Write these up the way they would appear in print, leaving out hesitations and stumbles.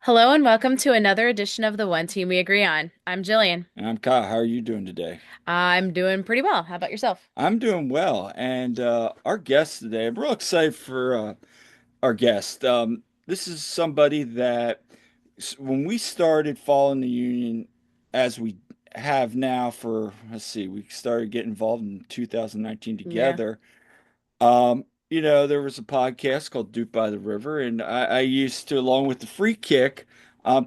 Hello and welcome to another edition of the One Team We Agree On. I'm Jillian. And I'm Kyle. How are you doing today? I'm doing pretty well. How about yourself? I'm doing well. And our guest today, I'm real excited for our guest. This is somebody that when we started following the union, as we have now for, let's see, we started getting involved in 2019 Yeah. together. There was a podcast called Duke by the River, and I used to, along with the free kick,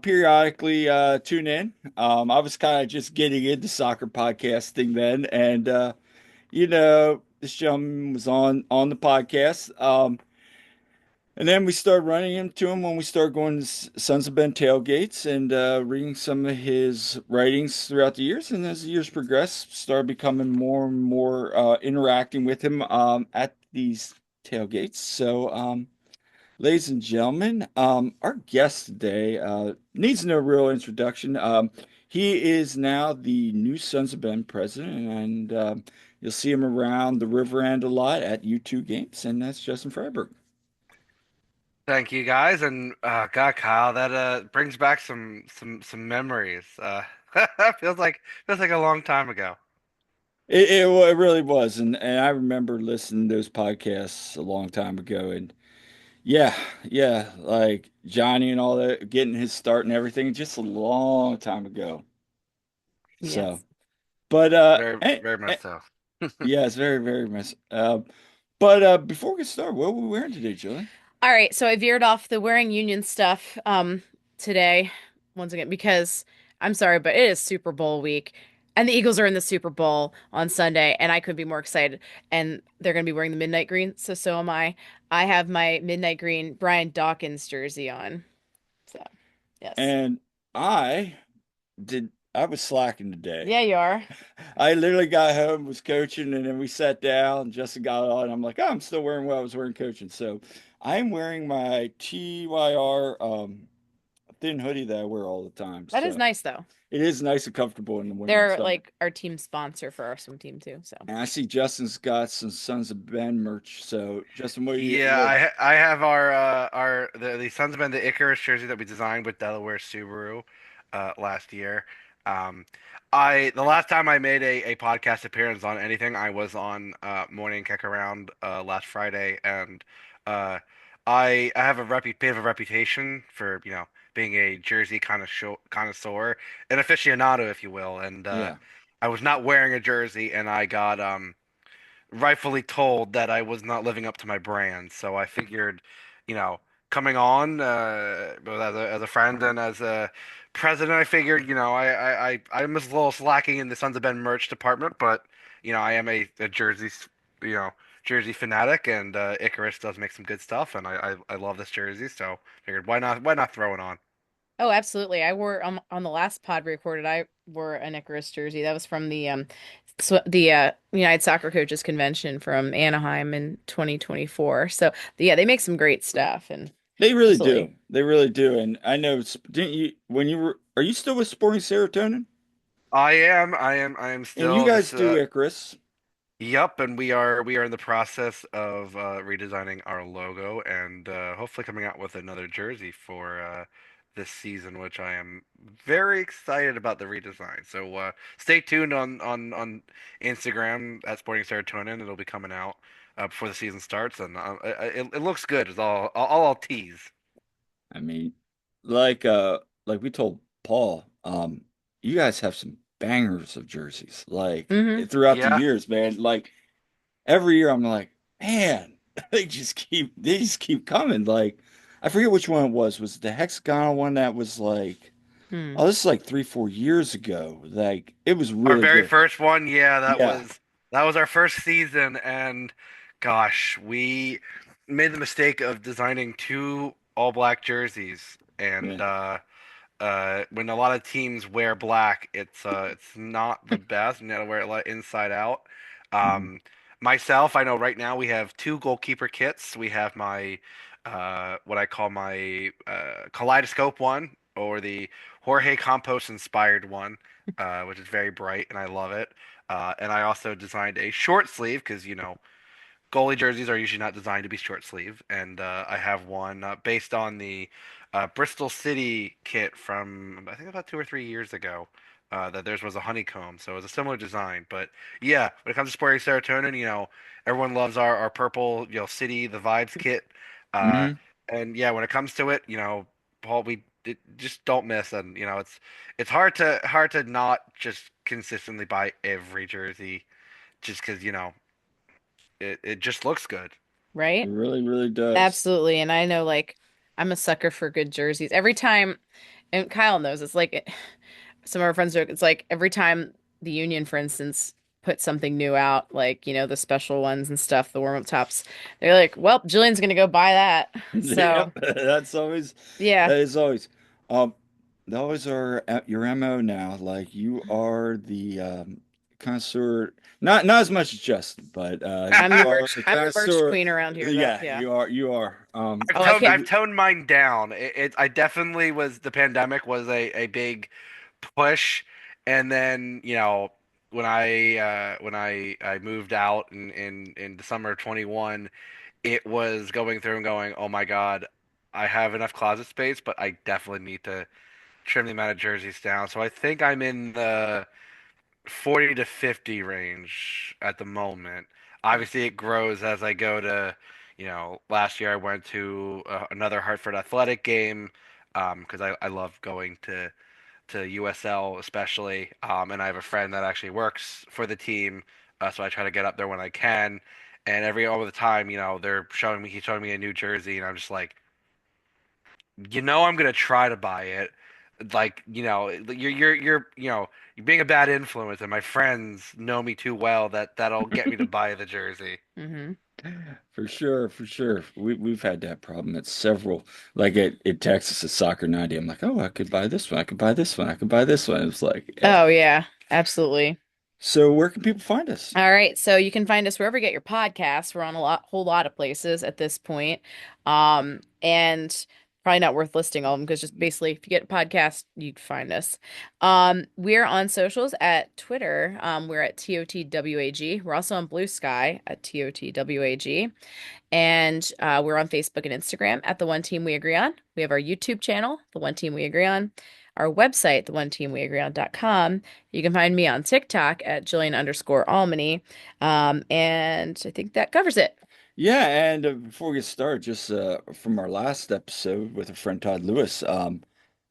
periodically tune in. I was kind of just getting into soccer podcasting then, and this gentleman was on the podcast. And then we started running into him when we started going to Sons of Ben tailgates and reading some of his writings throughout the years. And as the years progressed, started becoming more and more interacting with him at these tailgates. Ladies and gentlemen, our guest today needs no real introduction. He is now the new Sons of Ben president, and you'll see him around the river end a lot at U2 games, and that's Justin Friedberg. Thank you guys, and God, Kyle, that brings back some memories. Feels like a long time ago. It really was, and I remember listening to those podcasts a long time ago, and yeah, like Johnny and all that, getting his start and everything, just a long time ago. So, Yes. but Very much so. yeah, it's very mess. But before we get started, what are we wearing today, Julie? All right, so I veered off the wearing union stuff today once again because I'm sorry, but it is Super Bowl week and the Eagles are in the Super Bowl on Sunday and I couldn't be more excited and they're going to be wearing the midnight green, so am I. I have my midnight green Brian Dawkins jersey on. So, yes. And I I was slacking today. Yeah, you are. I literally got home, was coaching, and then we sat down. Justin got on. I'm like, oh, I'm still wearing what I was wearing coaching. So I'm wearing my TYR thin hoodie that I wear all the time. That is So nice though. it is nice and comfortable in the winter and They're summer. like our team sponsor for our swim team too. So And I see Justin's got some Sons of Ben merch. So Justin, what are you Yeah, what? I have our the Sons of Ben the Icarus jersey that we designed with Delaware Subaru last year. Um, I the last time I made a podcast appearance on anything, I was on Morning Kick Around last Friday, and uh, I have a bit of a reputation for being a jersey kind of show connoisseur, an aficionado, if you will, and Yeah. I was not wearing a jersey, and I got rightfully told that I was not living up to my brand. So I figured, you know, coming on both as a friend and as a president, I figured, I'm a little slacking in the Sons of Ben merch department, but I am a you know, jersey fanatic, and Icarus does make some good stuff, and I love this jersey, so figured why not throw it on? oh, absolutely. I wore on the last pod we recorded. I wore an Icarus jersey. That was from the United Soccer Coaches Convention from Anaheim in 2024. So yeah, they make some great stuff and They really absolutely. do. They really do. And I know, didn't you, when you were, are you still with Sporting Serotonin? I am And you still guys this do Icarus. Yep, and we are in the process of redesigning our logo and hopefully coming out with another jersey for this season, which I am very excited about the redesign. So stay tuned on Instagram at Sporting Serotonin. It'll be coming out before the season starts, and it looks good. Is all I'll tease. I mean, like we told Paul, you guys have some bangers of jerseys. Like Hmm. throughout the Yeah, years, man. Like every year I'm like, man, they just keep coming. Like I forget which one it was. Was it the hexagonal one that was like, Hmm. oh, this is like 3, 4 years ago. Like it was our really very good. first one. Yeah, Yeah. that was our first season, and gosh, we made the mistake of designing two all black jerseys, Yeah. and when a lot of teams wear black, it's not the best. You gotta wear it inside out. Mhm. Um, Myself, I know right now we have two goalkeeper kits. We have my what I call my kaleidoscope one, or the Jorge Campos inspired one, which is very bright and I love it. And I also designed a short sleeve because goalie jerseys are usually not designed to be short sleeve, and I have one based on the Bristol City kit from I think about 2 or 3 years ago. That theirs was a honeycomb, so it was a similar design. But yeah, when it comes to sporting serotonin, everyone loves our purple, city, the vibes kit. Uh, Hmm. and yeah, when it comes to it, Paul, just don't miss. And it's hard to not just consistently buy every jersey just because it just looks good. It Right? really, really does. Absolutely. And I know like I'm a sucker for good jerseys. Every time, and Kyle knows it's like some of our friends joke, it's like every time the Union, for instance, puts something new out, like, the special ones and stuff, the warm-up tops, they're like, well, Jillian's gonna go buy that. So Yep, that's always yeah, that is always um those are your MO now. Like you are the connoisseur, not as much as Justin, but I'm you the are merch the I'm the merch connoisseur. queen around here though. Yeah, Yeah. you are. Oh, I can't. I've toned mine down. I definitely was the pandemic was a big push, and then when I moved out in the summer of 21, it was going through and going, oh my God, I have enough closet space, but I definitely need to trim the amount of jerseys down. So I think I'm in the 40 to 50 range at the moment. Obviously, it grows as I go to, last year I went to another Hartford Athletic game because I love going to USL especially. And I have a friend that actually works for the team, so I try to get up there when I can. And all the time, he's showing me a new jersey, and I'm just like, I'm gonna try to buy it. Like, you're being a bad influence, and my friends know me too well that that'll get me to buy the jersey. Hmm. For sure, for sure. We've had that problem at several, like at Texas at Soccer 90. I'm like, oh, I could buy this one, I could buy this one, I could buy this one. It was like, yeah. Oh yeah, absolutely. So where can people find us? All right, so you can find us wherever you get your podcasts. We're on whole lot of places at this point. And probably not worth listing all of them because just basically if you get a podcast, you'd find us. We're on socials at Twitter. We're at TOTWAG. We're also on Blue Sky at TOTWAG. And we're on Facebook and Instagram at The One Team We Agree On. We have our YouTube channel, The One Team We Agree On. Our website, theoneteamweagreeon.com. You can find me on TikTok at Jillian_Almany. And I think that covers it. Yeah, and before we get started, just from our last episode with a friend Todd Lewis,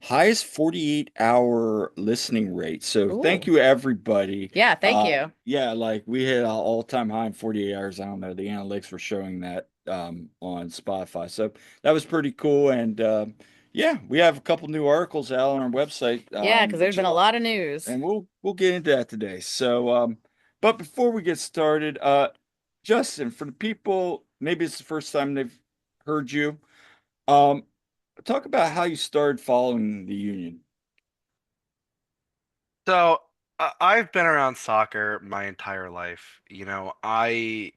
highest 48-hour listening rate. So thank Ooh. you everybody. Yeah, thank you. Yeah, like we hit an all-time high in 48 hours. I don't know, the analytics were showing that on Spotify. So that was pretty cool. And yeah, we have a couple new articles out on our website, Yeah, because there's which been a lot of news. and we'll get into that today. So but before we get started, Justin, for the people, maybe it's the first time they've heard you. Um, talk about how you started following the Union. So I've been around soccer my entire life. I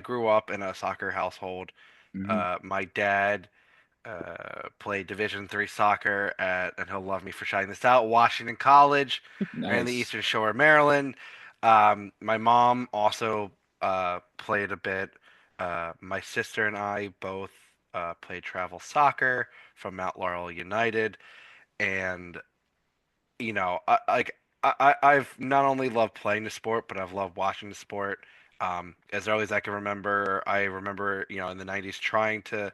grew up in a soccer household. Hmm. My dad played Division III soccer and he'll love me for shouting this out, Washington College, right in the Nice. Eastern Shore of Maryland. My mom also played a bit. My sister and I both played travel soccer from Mount Laurel United, and I've not only loved playing the sport, but I've loved watching the sport. As early as I can remember, I remember, in the 90s trying to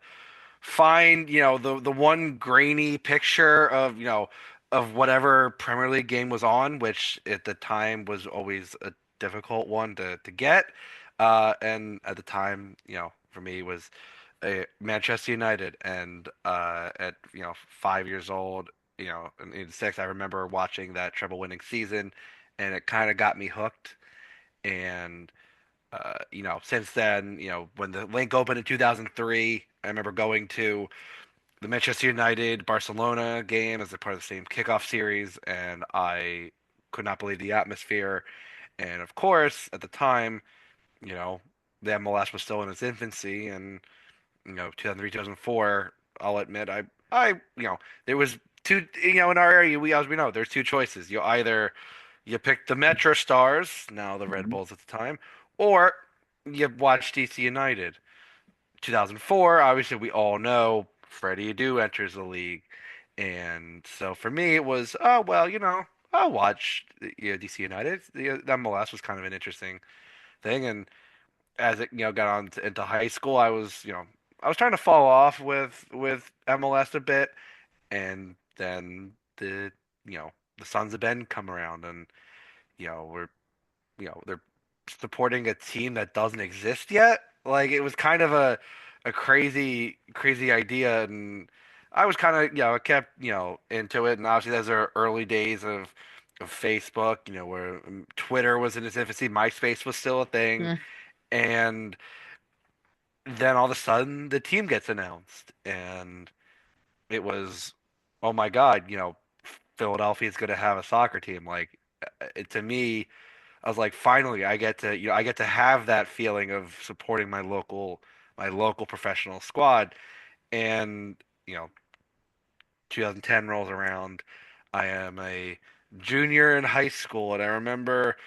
find, the one grainy picture of whatever Premier League game was on, which at the time was always a difficult one to get. And at the time, for me was Manchester United, and at 5 years old, in '86, I remember watching that treble-winning season, and it kind of got me hooked. And since then, when the link opened in 2003, I remember going to the Manchester United Barcelona game as a part of the same kickoff series, and I could not believe the atmosphere. And of course, at the time, you know, the MLS was still in its infancy, and 2003, 2004, I'll admit, there was two, in our area, as we know, there's two choices. You pick the Metro Stars, now the Red Mhm. Bulls at the time, or you watch DC United. 2004, obviously, we all know. Freddie Adu enters the league. And so for me, it was, oh, well, I'll watch DC United. The MLS was kind of an interesting thing. And as it, got on into high school, I was trying to fall off with MLS a bit. And then you know, the Sons of Ben come around and, we're they're supporting a team that doesn't exist yet. Like it was kind of a crazy idea, and I was kind of kept into it. And obviously, those are early days of Facebook, where Twitter was in its infancy, MySpace was still a thing, Mm. and then all of a sudden the team gets announced, and it was, oh my God, Philadelphia's going to have a soccer team. Like to me, I was like, finally, I get to have that feeling of supporting my local professional squad. And, you know, 2010 rolls around. I am a junior in high school, and I remember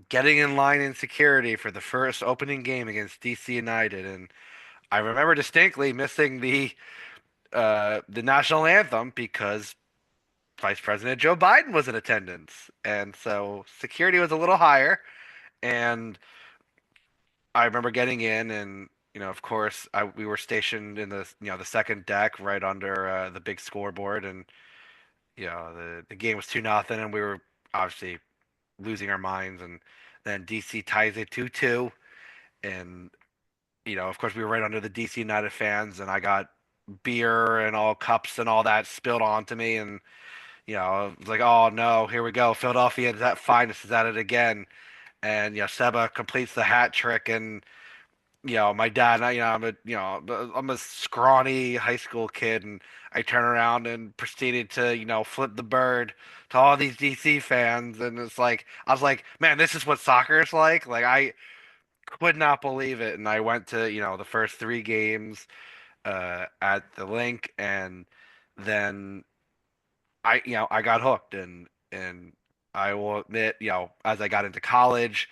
getting in line in security for the first opening game against DC United, and I remember distinctly missing the national anthem because Vice President Joe Biden was in attendance, and so security was a little higher. And I remember getting in, and of course, we were stationed in the second deck, right under the big scoreboard, and the game was 2-0, and we were obviously losing our minds, and then DC ties it 2-2, and of course, we were right under the DC United fans, and I got beer and all cups and all that spilled onto me, and I was like, oh no, here we go, Philadelphia is at finest, is at it again, and Seba completes the hat trick, and my dad, and I, I'm a scrawny high school kid, and I turn around and proceeded to, flip the bird to all these DC fans, and it's like, I was like, man, this is what soccer is like. Like I could not believe it, and I went to, the first three games at the link, and then I got hooked, and I will admit, as I got into college.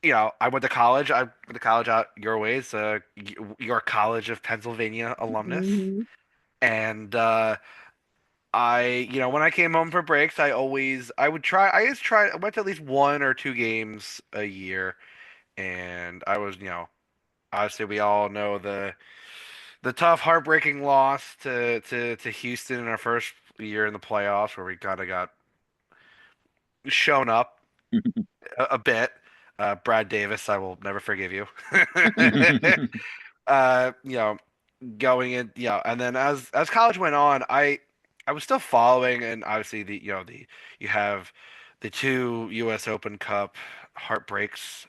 I went to college. I went to college out your ways, your College of Pennsylvania alumnus. Mhm. And when I came home for breaks, I always try, I went to at least one or two games a year. And I was, obviously we all know the tough, heartbreaking loss to Houston in our first year in the playoffs, where we kind of got shown up a bit. Brad Davis, I will never forgive you. uh, you know, going in, and then as college went on, I was still following, and obviously the you have the two U.S. Open Cup heartbreaks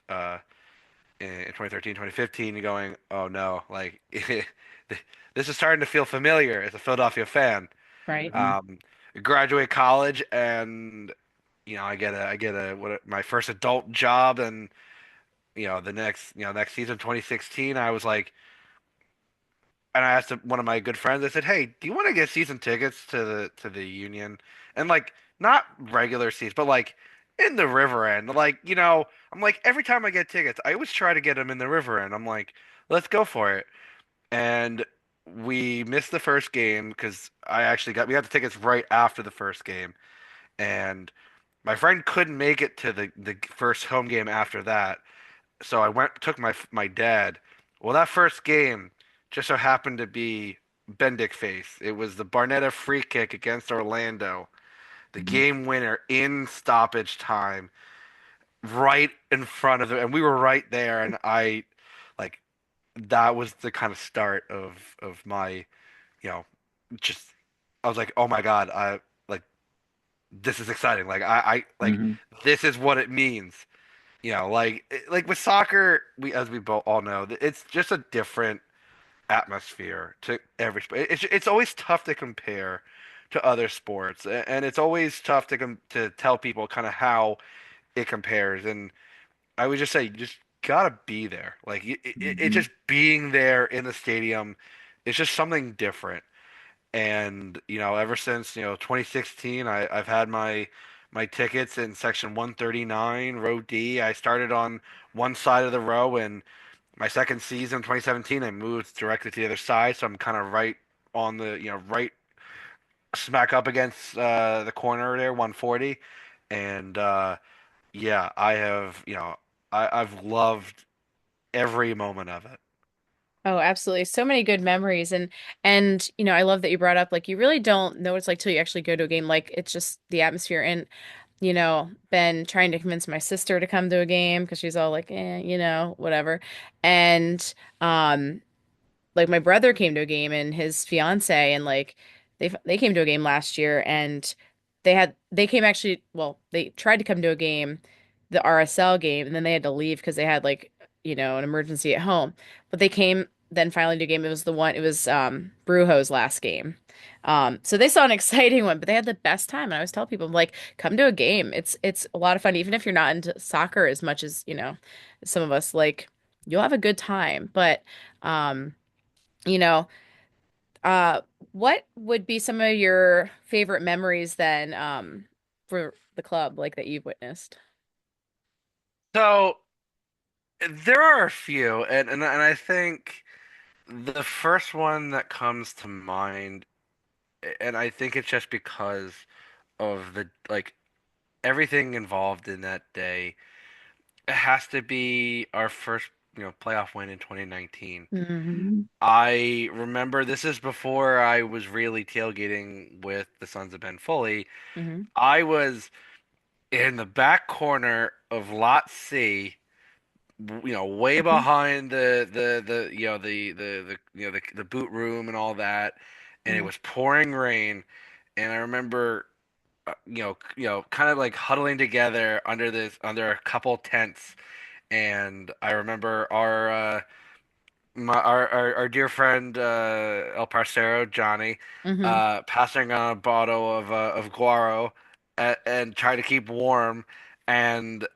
in 2013, 2015. You're going, oh no, like this is starting to feel familiar as a Philadelphia fan. Right. Mhm. Um, Graduate college, and I get my first adult job, and the next season, 2016, I was like. And I asked one of my good friends. I said, "Hey, do you want to get season tickets to the Union?" And like not regular seats, but like in the River End. Like I'm like every time I get tickets, I always try to get them in the River End. I'm like, let's go for it. And we missed the first game because we got the tickets right after the first game, and my friend couldn't make it to the first home game after that. So I took my dad. Well, that first game just so happened to be Bendick face. It was the Barnetta free kick against Orlando, the Mhm. game winner in stoppage time, right in front of it, and we were right there. And I, like, that was the kind of start of my, you know, just I was like, oh my God, I like this is exciting. Like I like Mhm. this is what it means. Like with soccer, as we both all know, it's just a different atmosphere to every sport. It's always tough to compare to other sports, and it's always tough to tell people kind of how it compares. And I would just say, you just gotta be there. Like it Mhm. just being there in the stadium is just something different. And ever since 2016, I've had my tickets in section 139, row D. I started on one side of the row, and my second season, 2017, I moved directly to the other side, so I'm kind of right on the, right smack up against the corner there, 140, and yeah, I have, I've loved every moment of it. Oh, absolutely. So many good memories and I love that you brought up like you really don't know what it's like till you actually go to a game. Like it's just the atmosphere and been trying to convince my sister to come to a game because she's all like, whatever. And um like my brother came to a game and his fiance and like they came to a game last year and they came actually well they tried to come to a game, the RSL game, and then they had to leave because they had like an emergency at home, but they came then finally to a game. It was Brujo's last game. So they saw an exciting one, but they had the best time. And I always tell people, I'm like, come to a game. It's a lot of fun, even if you're not into soccer as much as some of us. Like, you'll have a good time. But um, you know, uh, what would be some of your favorite memories then, for the club, like that you've witnessed? So there are a few, and I think the first one that comes to mind, and I think it's just because of the like everything involved in that day. It has to be our first, playoff win in 2019. Hmm. I remember this is before I was really tailgating with the Sons of Ben Foley. Hmm. I was in the back corner of Lot C, way Hmm. behind the boot room and all that, and it Hmm. was pouring rain, and I remember kind of like huddling together under a couple tents, and I remember our dear friend El Parcero Johnny Hmm. passing on a bottle of Guaro and trying to keep warm, and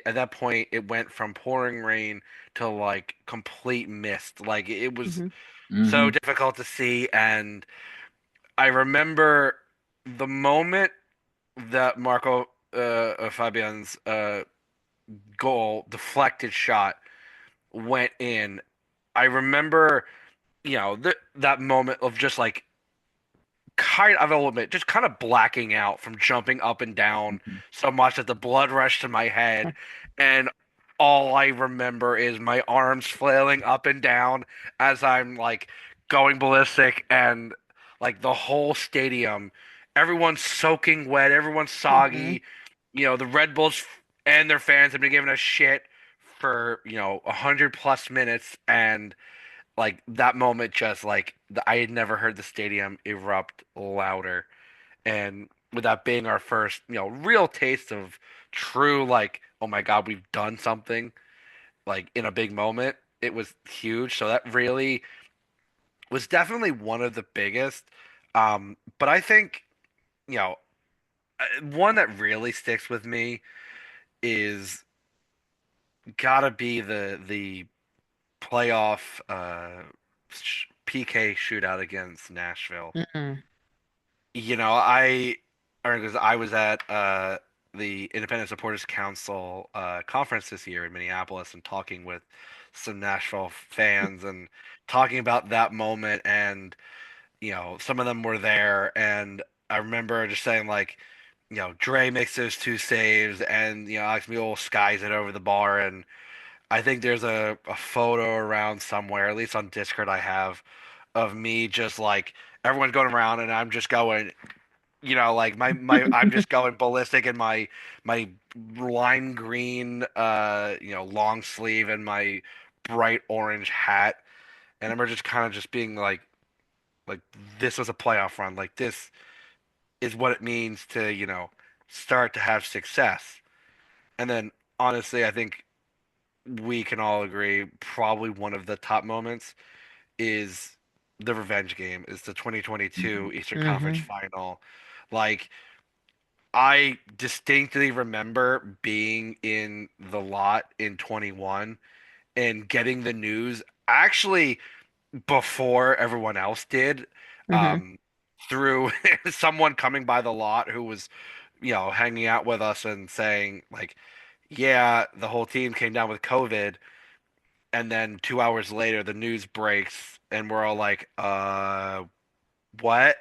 at that point it went from pouring rain to like complete mist. Like it was Hmm. so Hmm. difficult to see, and I remember the moment that Marco Fabian's goal deflected shot went in. I remember, that moment of just like kind of, I'll admit, just kind of blacking out from jumping up and down so much that the blood rushed to my head, and all I remember is my arms flailing up and down as I'm like going ballistic, and like the whole stadium, everyone's soaking wet, everyone's Hmm. soggy. The Red Bulls and their fans have been giving us shit for 100 plus minutes, and like that moment just like I had never heard the stadium erupt louder, and with that being our first real taste of true like, oh my God, we've done something like in a big moment, it was huge. So that really was definitely one of the biggest. But I think you know one that really sticks with me is gotta be the playoff PK shootout against Nashville. Hmm. Or because I was at the Independent Supporters Council conference this year in Minneapolis and talking with some Nashville fans and talking about that moment, and some of them were there, and I remember just saying like, Dre makes those two saves, and Alex Mule skies it over the bar, and I think there's a photo around somewhere, at least on Discord I have, of me just like everyone's going around and I'm just going, like my I'm just going ballistic in my lime green long sleeve and my bright orange hat. And I remember just kind of just being like this was a playoff run. Like this is what it means to, start to have success. And then honestly, I think we can all agree probably one of the top moments is the revenge game, is the 2022 Eastern Conference Hmm. Final. Like I distinctly remember being in the lot in 21 and getting the news actually before everyone else did, Hmm. um, through someone coming by the lot who was, hanging out with us and saying like, yeah, the whole team came down with COVID, and then 2 hours later the news breaks, and we're all like, what?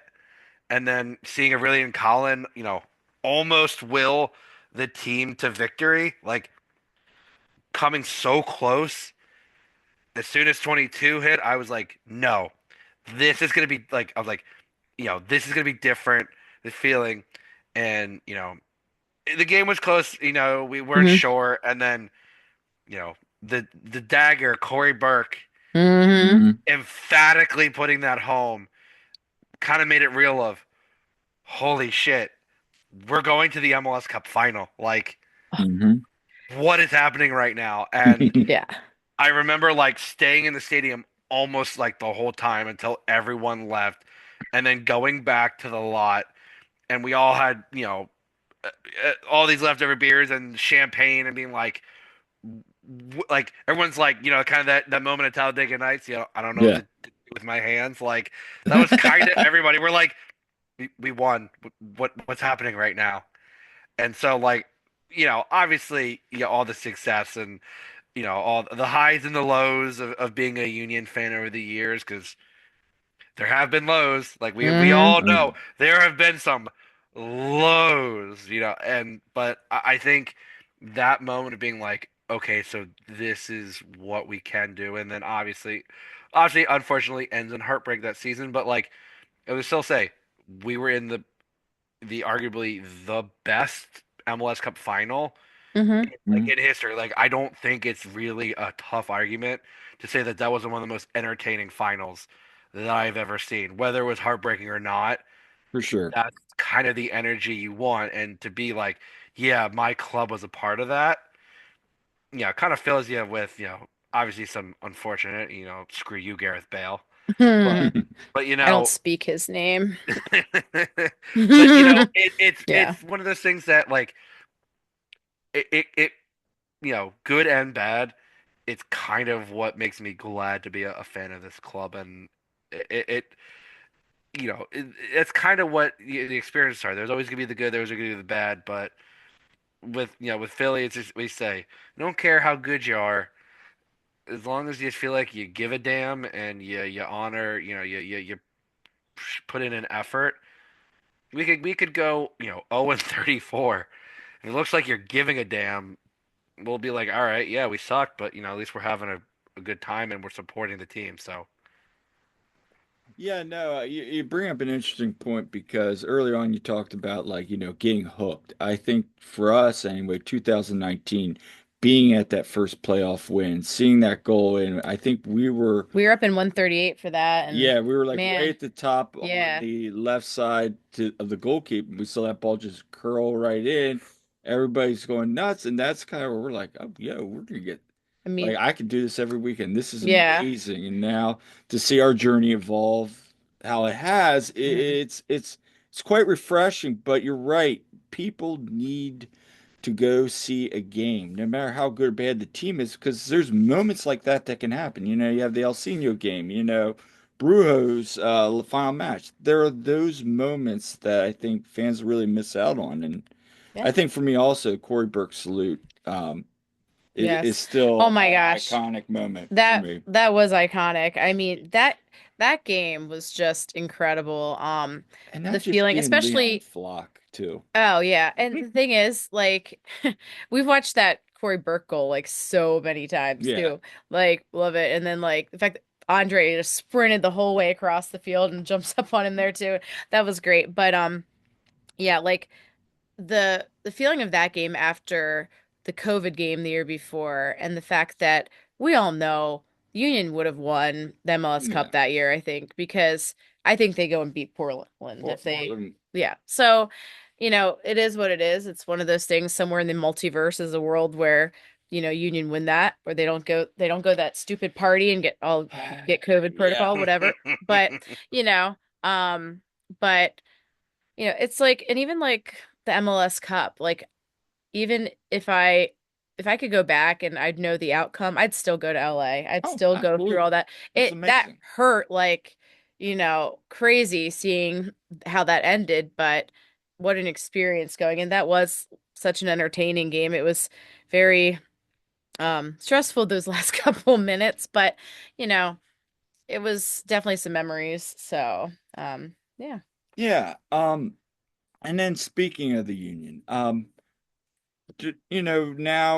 And then seeing Aurelian Colin, almost will the team to victory, like coming so close. As soon as 22 hit, I was like, no, this is gonna be like, I was like, this is gonna be different. This feeling, and the game was close. We weren't Hmm. sure, and then you know the dagger, Corey Burke, Hmm. Hmm. emphatically putting that home, kind of made it real. Of holy shit, we're going to the MLS Cup final. Like, Hmm. what is happening right now? And Yeah. I remember like staying in the stadium almost like the whole time until everyone left, and then going back to the lot, and we all had all these leftover beers and champagne, and being like, like everyone's like, kind of that moment of Talladega Nights. I don't know what Yeah. to do with my hands. Like that was kind of everybody. We're like, we won. What's happening right now? And so like, obviously, all the success and all the highs and the lows of being a Union fan over the years, because there have been lows. Like we Hmm. all Oh know yeah. there have been some lows, and but I think that moment of being like, okay, so this is what we can do, and then obviously, unfortunately, ends in heartbreak that season. But like, I would still say we were in the arguably the best MLS Cup final Hmm. like Mhm. in history. Like I don't think it's really a tough argument to say that that was one of the most entertaining finals that I've ever seen. Whether it was heartbreaking or not, For sure. that's kind of the energy you want. And to be like, yeah, my club was a part of that, kind of fills you with, obviously some unfortunate, screw you, Gareth Bale. But I but don't speak his name. but Yeah. it's one of those things that like it good and bad, it's kind of what makes me glad to be a fan of this club, and it it's kind of what the experiences are. There's always gonna be the good, there's always gonna be the bad, but with Philly, it's just we say, don't care how good you are, as long as you feel like you give a damn and you honor, you put in an effort. We could go 0 and 34. If it looks like you're giving a damn, we'll be like, all right, yeah, we sucked, but at least we're having a good time and we're supporting the team. So Yeah, no, you bring up an interesting point because earlier on you talked about like, getting hooked. I think for us anyway, 2019, being at that first playoff win, seeing that goal, and I think we were, We were up in 138 for that, and yeah, we were like right man, at the top on yeah. the left side of the goalkeeper. We saw that ball just curl right in. Everybody's going nuts, and that's kind of where we're like, oh, yeah, we're gonna get I like mean, I could do this every weekend. This is yeah. amazing. And now to see our journey evolve how it has, Mhm. it's quite refreshing. But you're right. People need to go see a game, no matter how good or bad the team is, because there's moments like that that can happen. You have the El Seno game, Brujo's final match. There are those moments that I think fans really miss out on. And Yeah. I think for me also, Corey Burke's salute. Is Yes. Oh still my an gosh. iconic moment for That me. that was iconic. I mean, that game was just incredible. And The not just feeling, being Leon especially Flock, too. oh yeah. And the thing is, like we've watched that Corey Burke goal like so many times Yeah. too. Like, love it. And then like the fact that Andre just sprinted the whole way across the field and jumps up on him there too. That was great. But yeah, like the feeling of that game after the COVID game the year before, and the fact that we all know Union would have won the MLS Cup Yeah. that year, I think, because I think they go and beat Portland if they, Portland. yeah. So, it is what it is. It's one of those things somewhere in the multiverse is a world where, Union win that, or they don't go that stupid party and get COVID Yeah. protocol, whatever. But, you know, um, but it's like, and even like the MLS Cup, like even if I could go back and I'd know the outcome, I'd still go to LA. I'd Oh, still go through all absolutely. that. It's That amazing. hurt like, crazy seeing how that ended, but what an experience going. And that was such an entertaining game. It was very stressful those last couple minutes, but you know, it was definitely some memories. So, yeah. Yeah. And then speaking of the Union, now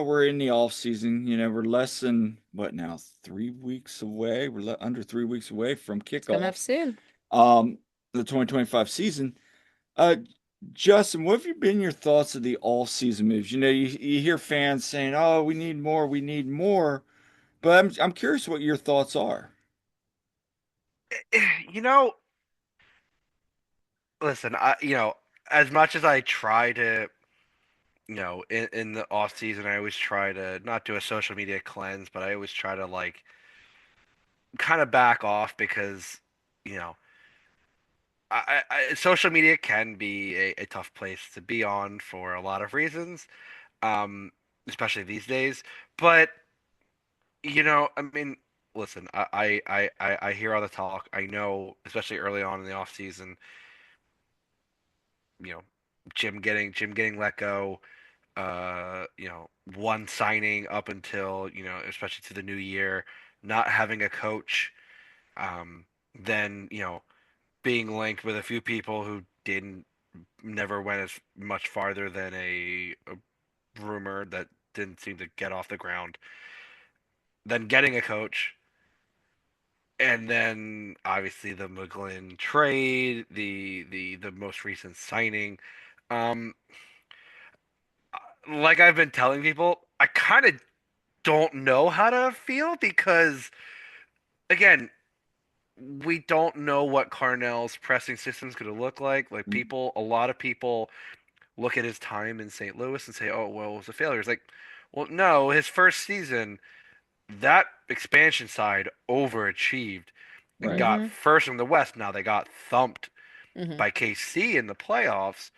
we're in the off season. We're less than what now, 3 weeks away. We're under 3 weeks away from It's coming up kickoff. soon. Um, the 2025 season. Uh, Justin, what have you been your thoughts of the all season moves? You hear fans saying, "Oh, we need more, we need more," but I'm curious what your thoughts are. You know, listen, as much as I try to, in the off season, I always try to not do a social media cleanse, but I always try to like kind of back off because, you know, social media can be a tough place to be on for a lot of reasons, um, especially these days. But I mean, listen, I hear all the talk. I know, especially early on in the off season, you know, Jim getting let go. One signing up until, especially to the new year, not having a coach, um, then, being linked with a few people who didn't never went as much farther than a rumor that didn't seem to get off the ground, then getting a coach, and then obviously the McGlynn trade, the most recent signing. Um, like I've been telling people, I kind of don't know how to feel because again, we don't know what Carnell's pressing system is going to look like. Like a lot of people look at his time in St. Louis and say, "Oh, well, it was a failure." It's like, well, no, his first season, that expansion side overachieved and Right. got Mm-hmm. first in the West. Now they got thumped Mm-hmm. by KC in the playoffs,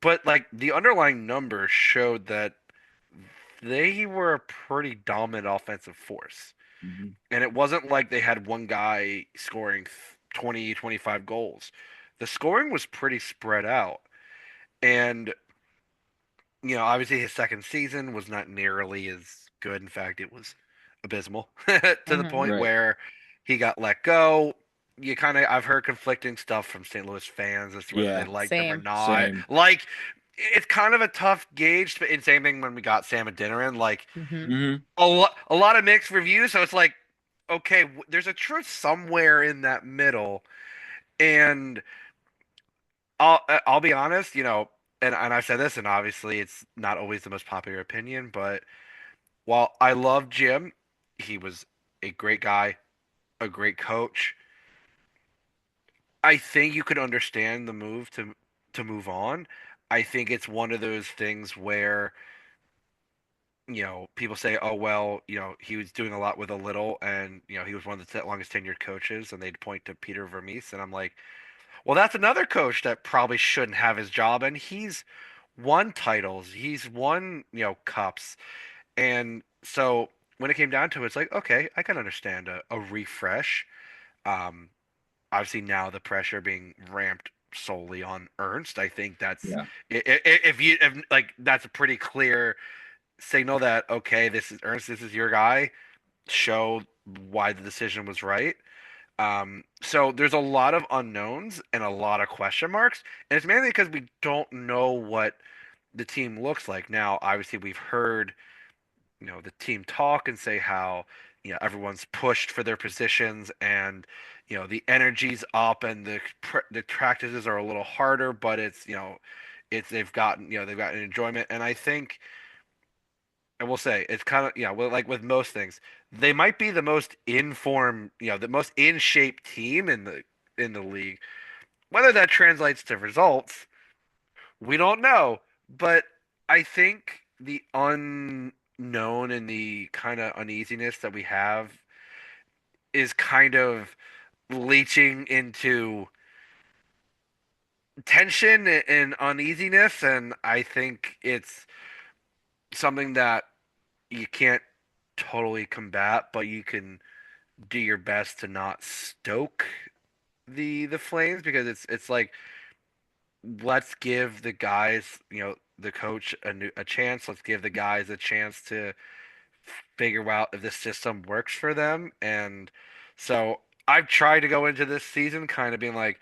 but like the underlying numbers showed that they were a pretty dominant offensive force. Hmm. And it wasn't like they had one guy scoring 20, 25 goals. The scoring was pretty spread out. And, obviously his second season was not nearly as good. In fact, it was abysmal to the Mm-hmm. point Right. where he got let go. I've heard conflicting stuff from St. Louis fans as to whether they Yeah. liked him or Same. not. Same. Like, it's kind of a tough gauge. And same thing when we got Sam and Dinner in. Like, Mm-hmm. Hmm. a lot of mixed reviews. So it's like, okay, there's a truth somewhere in that middle, and I'll be honest, and I've said this, and obviously it's not always the most popular opinion, but while I love Jim, he was a great guy, a great coach. I think you could understand the move to move on. I think it's one of those things where people say, "Oh well, he was doing a lot with a little," and he was one of the longest tenured coaches, and they'd point to Peter Vermees, and I'm like, well, that's another coach that probably shouldn't have his job, and he's won titles, he's won, cups, and so when it came down to it, it's like, okay, I can understand a refresh. Um, Obviously now the pressure being ramped solely on Ernst, I think that's Yeah. if like that's a pretty clear signal that okay, this is Ernst, this is your guy. Show why the decision was right. So there's a lot of unknowns and a lot of question marks, and it's mainly because we don't know what the team looks like. Now, obviously, we've heard, the team talk and say how, everyone's pushed for their positions and, the energy's up and the practices are a little harder, but they've gotten enjoyment, and I think I will say it's kind of like with most things, they might be the most informed, the most in shape team in the league. Whether that translates to results, we don't know. But I think the unknown and the kind of uneasiness that we have is kind of leaching into tension and uneasiness, and I think it's something that you can't totally combat, but you can do your best to not stoke the flames because it's like let's give the guys the coach a chance. Let's give the guys a chance to figure out if this system works for them. And so I've tried to go into this season kind of being like,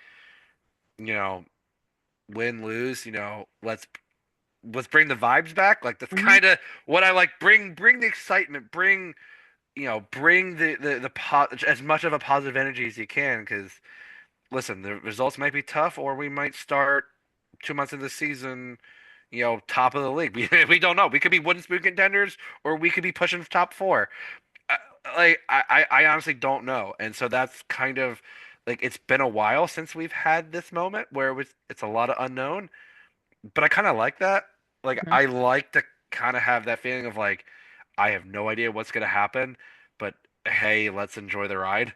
you know, win, lose, let's bring the vibes back. Like that's Hmm. kind of what I like. Bring the excitement. Bring as much of a positive energy as you can. Because listen, the results might be tough, or we might start 2 months into the season, top of the league. We don't know. We could be wooden spoon contenders, or we could be pushing for top four. I, I honestly don't know, and so that's kind of like it's been a while since we've had this moment where it's a lot of unknown, but I kind of like that. Like I like to kind of have that feeling of like I have no idea what's gonna happen, but hey, let's enjoy the ride.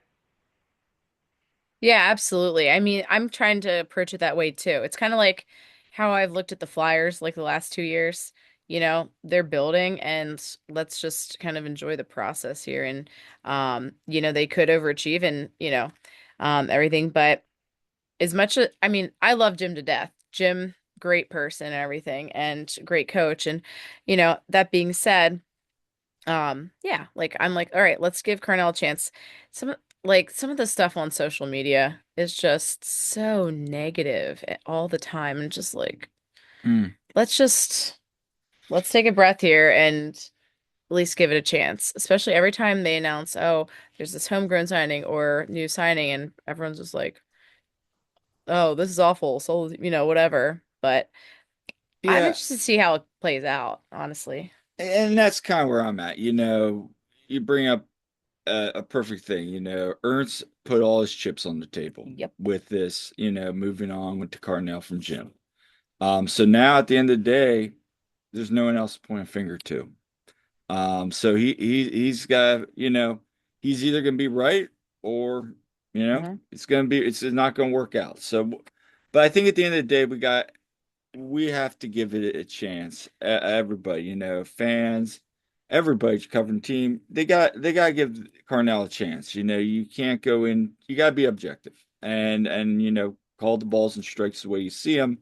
Yeah, absolutely. I mean, I'm trying to approach it that way too. It's kind of like how I've looked at the Flyers like the last 2 years. They're building and let's just kind of enjoy the process here. And they could overachieve and, everything. But as much as I mean, I love Jim to death. Jim, great person and everything, and great coach. And, that being said, yeah, like I'm like, all right, let's give Carnell a chance. Some of the stuff on social media is just so negative all the time, and just like Mm. let's just let's take a breath here and at least give it a chance. Especially every time they announce, oh, there's this homegrown signing or new signing, and everyone's just like, oh, this is awful. So, whatever. But I'm Yeah, interested to see how it plays out, honestly. and that's kind of where I'm at. You bring up a perfect thing. Ernst put all his chips on the table Yep. with this, moving on with the Cardinal from Jim. So now at the end of the day, there's no one else to point a finger to. So he's got, he's either gonna be right or, Hmm. it's not gonna work out. So, but I think at the end of the day, we have to give it a chance. Everybody, fans, everybody covering the team, they got to give Carnell a chance. You can't go in. You got to be objective and call the balls and strikes the way you see them.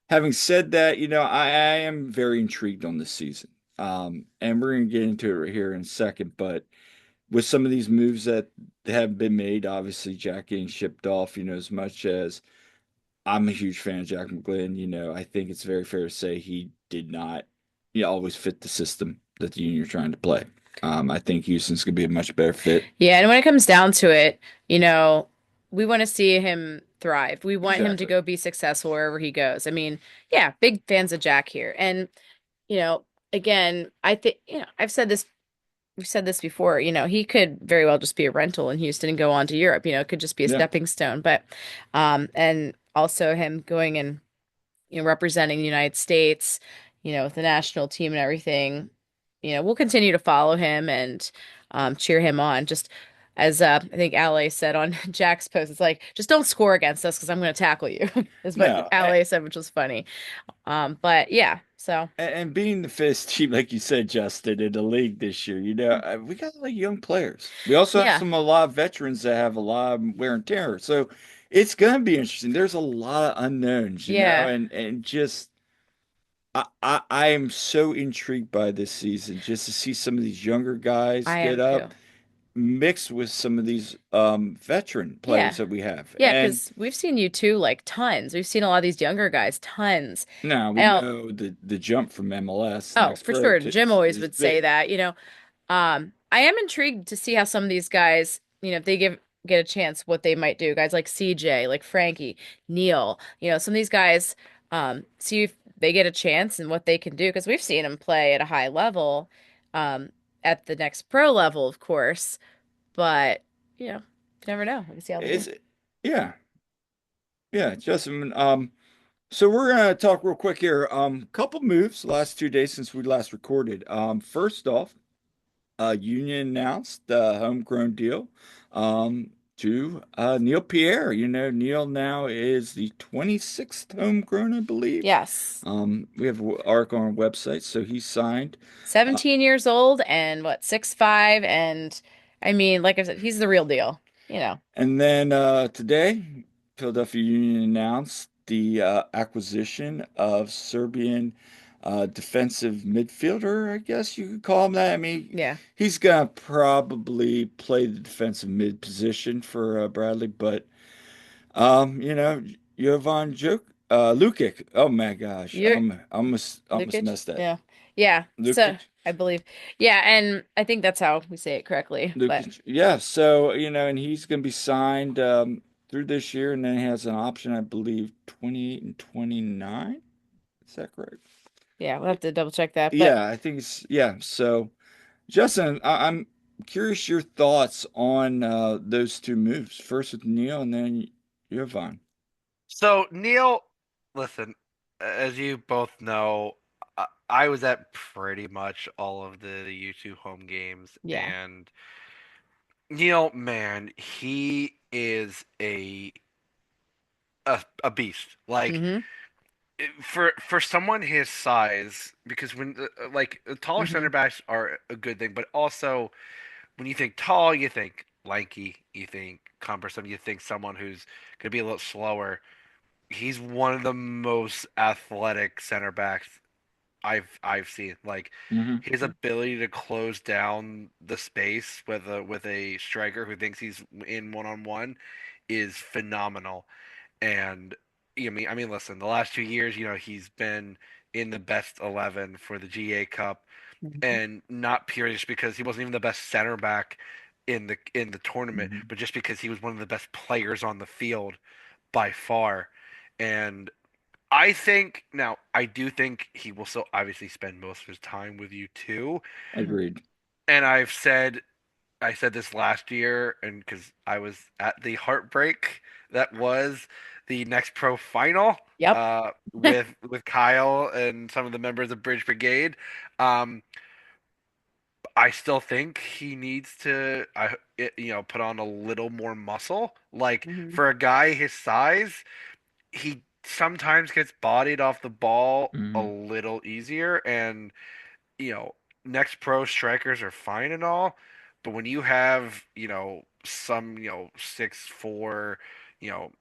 Having said that, I am very intrigued on this season. And we're gonna get into it right here in a second, but with some of these moves that have been made, obviously Jack getting shipped off, as much as I'm a huge fan of Jack McGlynn. I think it's very fair to say he did not, always fit the system that the Union are trying to play. I think Houston's gonna be a much better fit. Yeah, and when it comes down to it, you know, we want to see him thrive. We want him to Exactly. go be successful wherever he goes. I mean, yeah, big fans of Jack here. And, you know, again, I think, we've said this before, he could very well just be a rental in Houston and go on to Europe. It could just be a Yeah. stepping stone. But and also him going and representing the United States, with the national team and everything. We'll continue to follow him and cheer him on. Just as I think Ale said on Jack's post, it's like, just don't score against us because I'm going to tackle you, is what No, Ale said, which was funny. But yeah, so and being the fifth team, like you said, Justin, in the league this year, we got like young players. We also have yeah, a lot of veterans that have a lot of wear and tear. So it's gonna be interesting. There's a lot of unknowns, yeah, and just I am so intrigued by this season just to see some of these younger guys I get am up too. mixed with some of these veteran players Yeah. that we have. Yeah, And because we've seen you too, like tons. We've seen a lot of these younger guys, tons. now we And know the jump from MLS oh, next for pro sure. Jim always is would say big. that. I am intrigued to see how some of these guys, if they get a chance, what they might do. Guys like CJ, like Frankie, Neil, some of these guys, see if they get a chance and what they can do because we've seen them play at a high level, um, at the next pro level, of course. But you never know. We can see how they do. It's yeah, yeah, Justin. So we're gonna talk real quick here. Couple moves last 2 days since we last recorded. First off, Union announced the homegrown deal to Neil Pierre. Neil now is the 26th homegrown, I believe. Yes. We have an article on our website, so he signed. Uh, 17 years old and what, 6'5", and I mean, like I said, he's the real deal, you know. and then today, Philadelphia Union announced the acquisition of Serbian defensive midfielder, I guess you could call him that. I mean, Yeah. he's gonna probably play the defensive mid position for Bradley, but you know, Jovan Lukic. Oh my gosh, You're almost Lukic? messed that. Yeah. Yeah. So Lukic. I believe. Yeah, and I think that's how we say it correctly. But Lukic. Yeah, so and he's gonna be signed through this year, and then he has an option, I believe, 28 and 29. Is that correct? yeah, we'll have to double check that. But Yeah, I think it's yeah. So, Justin, I'm curious your thoughts on those two moves. First with Neil, and then Jovan. So Neil, listen, as you both know, I was at pretty much all of the U2 home games, yeah. and Neil, man, he is a beast. Like Mm-hmm. for someone his size, because when like taller Mm-hmm. center backs are a good thing, but also when you think tall, you think lanky, you think cumbersome, you think someone who's gonna be a little slower. He's one of the most athletic center backs I've seen. Like Hmm. his ability to close down the space with a striker who thinks he's in one on one is phenomenal. And I mean, listen, the last 2 years, he's been in the best 11 for the GA Cup, Mm-hmm. and not purely just because he wasn't even the best center back in the tournament, Hmm. but just because he was one of the best players on the field by far. And I do think he will still obviously spend most of his time with you too. Mm-hmm. Agreed. And I said this last year, and because I was at the heartbreak that was the Next Pro final Yep. with Kyle and some of the members of Bridge Brigade. Um, I still think he needs to, put on a little more muscle. Like Mm-hmm. for a guy his size, he sometimes gets bodied off the ball a Hmm. little easier, and you know, next pro strikers are fine and all, but when you have, some, 6'4", you know,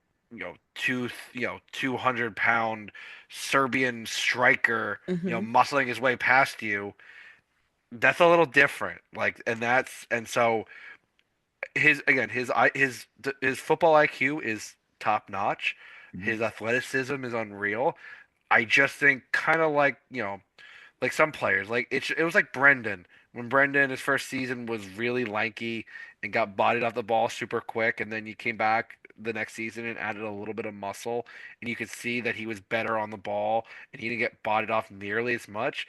200-pound Serbian striker, Mm-hmm. muscling his way past you, that's a little different. Like, and so his football IQ is top notch. Hmm. His athleticism is unreal. I just think kind of like, like some players, like it was like Brendan. When Brendan his first season was really lanky and got bodied off the ball super quick, and then you came back the next season and added a little bit of muscle, and you could see that he was better on the ball and he didn't get bodied off nearly as much.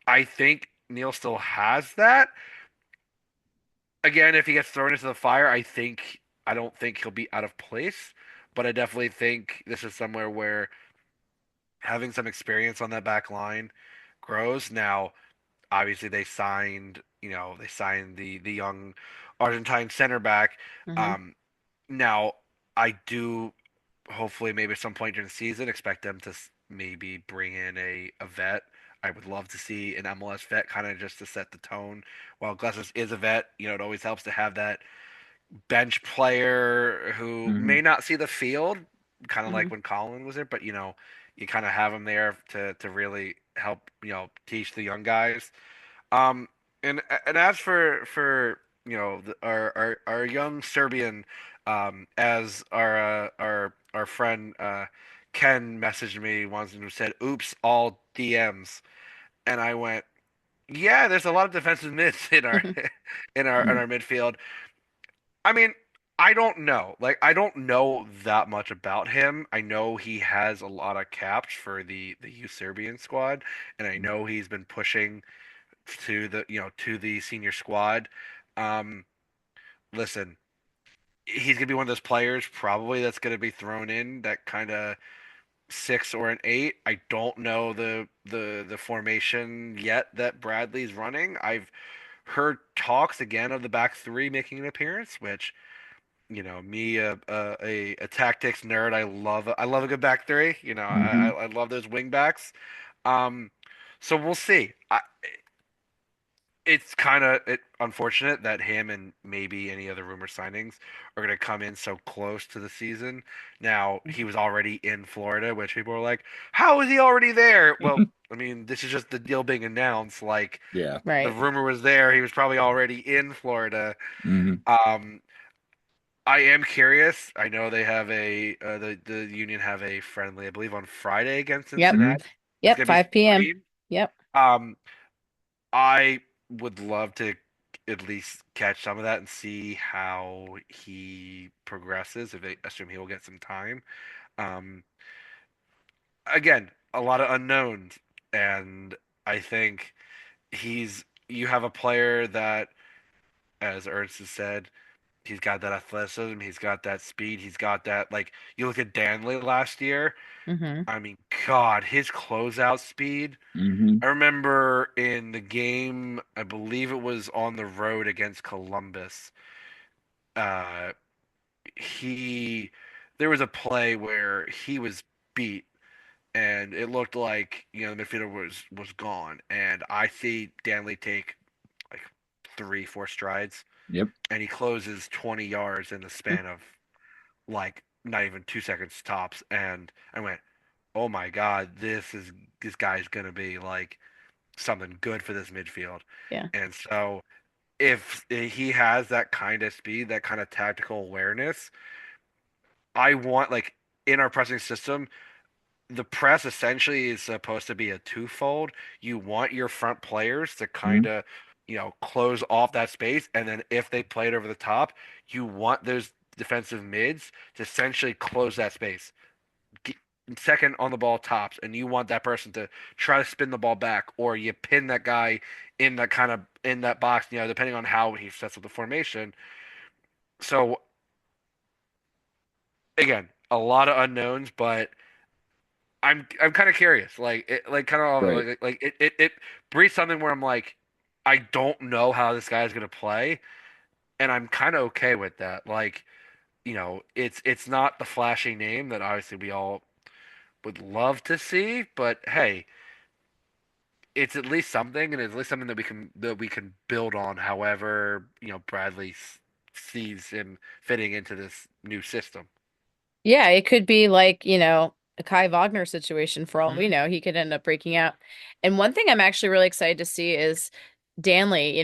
I think Neil still has that. Again, if he gets thrown into the fire, I don't think he'll be out of place, but I definitely think this is somewhere where having some experience on that back line grows. Now, obviously they signed the young Argentine center back. Mm-hmm. Um, Now I do hopefully maybe at some point during the season expect them to maybe bring in a vet. I would love to see an MLS vet kind of just to set the tone. While Glasses is a vet, it always helps to have that bench player who may Hmm. not see the field, kind of Mm-hmm. like when Colin was there, but you kind of have him there to really help, teach the young guys. Um, and as for our young Serbian, as our friend Ken messaged me once and said, "Oops, all DMs," and I went, "Yeah, there's a lot of defensive mids in our Mm-hmm. in our midfield." I mean, I don't know. Like, I don't know that much about him. I know he has a lot of caps for the U Serbian squad, and I know he's been pushing to the senior squad. Um, Listen, he's gonna be one of those players probably that's gonna be thrown in that kind of six or an eight. I don't know the formation yet that Bradley's running. I've heard talks again of the back three making an appearance, which me, a tactics nerd, I love a good back three. I Hmm. love those wing backs. Um, so we'll see. it's kind of unfortunate that him and maybe any other rumor signings are going to come in so close to the season. Now, he was already in Florida, which people were like, how is he already there? Well, I mean, this is just the deal being announced. Like, Yeah. the Right. rumor was there. He was probably already in Florida. Hmm. Um, I am curious. I know they have the Union have a friendly, I believe, on Friday against Yep. Hmm. Cincinnati. It's Yep. going to be 5 p.m. streamed. Yep. Um, I would love to at least catch some of that and see how he progresses. If I assume he will get some time. Um, again, a lot of unknowns, and I think you have a player that, as Ernst has said, he's got that athleticism, he's got that speed, he's got that like you look at Danley last year. Hmm. I mean, God, his closeout speed. Hmm. I remember in the game, I believe it was on the road against Columbus. Uh, he there was a play where he was beat, and it looked like the midfielder was gone. And I see Danley take like 3, 4 strides, Yep. and he closes 20 yards in the span of like not even 2 seconds tops. And I went, "Oh my God, this guy's gonna be like something good for this midfield." Yeah. And so if he has that kind of speed, that kind of tactical awareness, I want like in our pressing system, the press essentially is supposed to be a twofold. You want your front players to kind Hmm. of, close off that space, and then if they play it over the top, you want those defensive mids to essentially close that space. Get second on the ball tops, and you want that person to try to spin the ball back, or you pin that guy in that kind of in that box, depending on how he sets up the formation. So again, a lot of unknowns, but I'm kind of curious. Like it, like kind of Right. like it breeds something where I'm like, I don't know how this guy is gonna play, and I'm kind of okay with that. Like, it's not the flashy name that obviously we all would love to see, but hey, it's at least something, and it's at least something that we can build on. However, Bradley sees him fitting into this new system. Yeah, it could be like, a Kai Wagner situation for all we Mhm. know. He could end up breaking out. And one thing I'm actually really excited to see is Danley,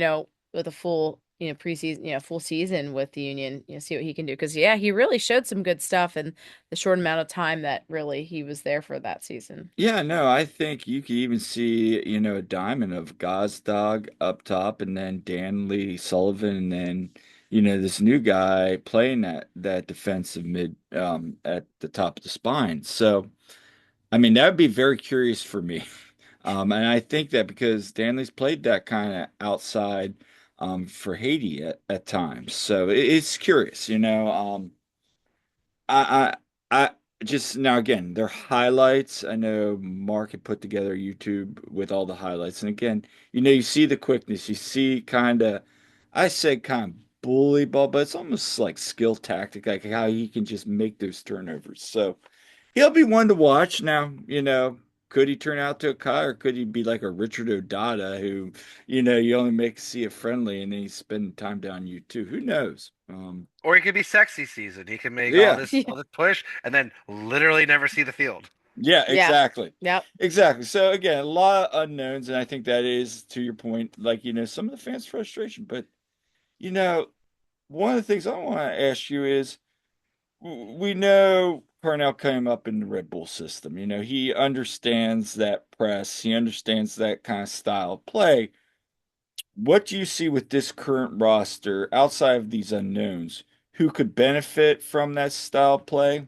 with a full, preseason, full season with the Union, see what he can do. Because, yeah, he really showed some good stuff in the short amount of time that really he was there for that season. Yeah, no, I think you could even see, a diamond of Gazdag up top and then Danley Sullivan and then, this new guy playing that defensive mid at the top of the spine. So, I mean, that would be very curious for me. And I think that because Danley's played that kind of outside for Haiti at times. So it's curious, I just now again, their highlights. I know Mark had put together YouTube with all the highlights. And again, you see the quickness, you see I said kind of bully ball, but it's almost like skill tactic, like how he can just make those turnovers. So he'll be one to watch. Now, could he turn out to a Kai or could he be like a Richard Odata who, you only make see a friendly and then he's spending time down you too. Who knows? Or he could be sexy season. He can make all Yeah. this all this push and then literally never see the field. Yeah, Yeah. exactly. Yep. Exactly. So again, a lot of unknowns, and I think that is to your point, like, some of the fans' frustration. But, you know, one of the things I want to ask you is we know Parnell came up in the Red Bull system. He understands that press, he understands that kind of style of play. What do you see with this current roster outside of these unknowns who could benefit from that style of play?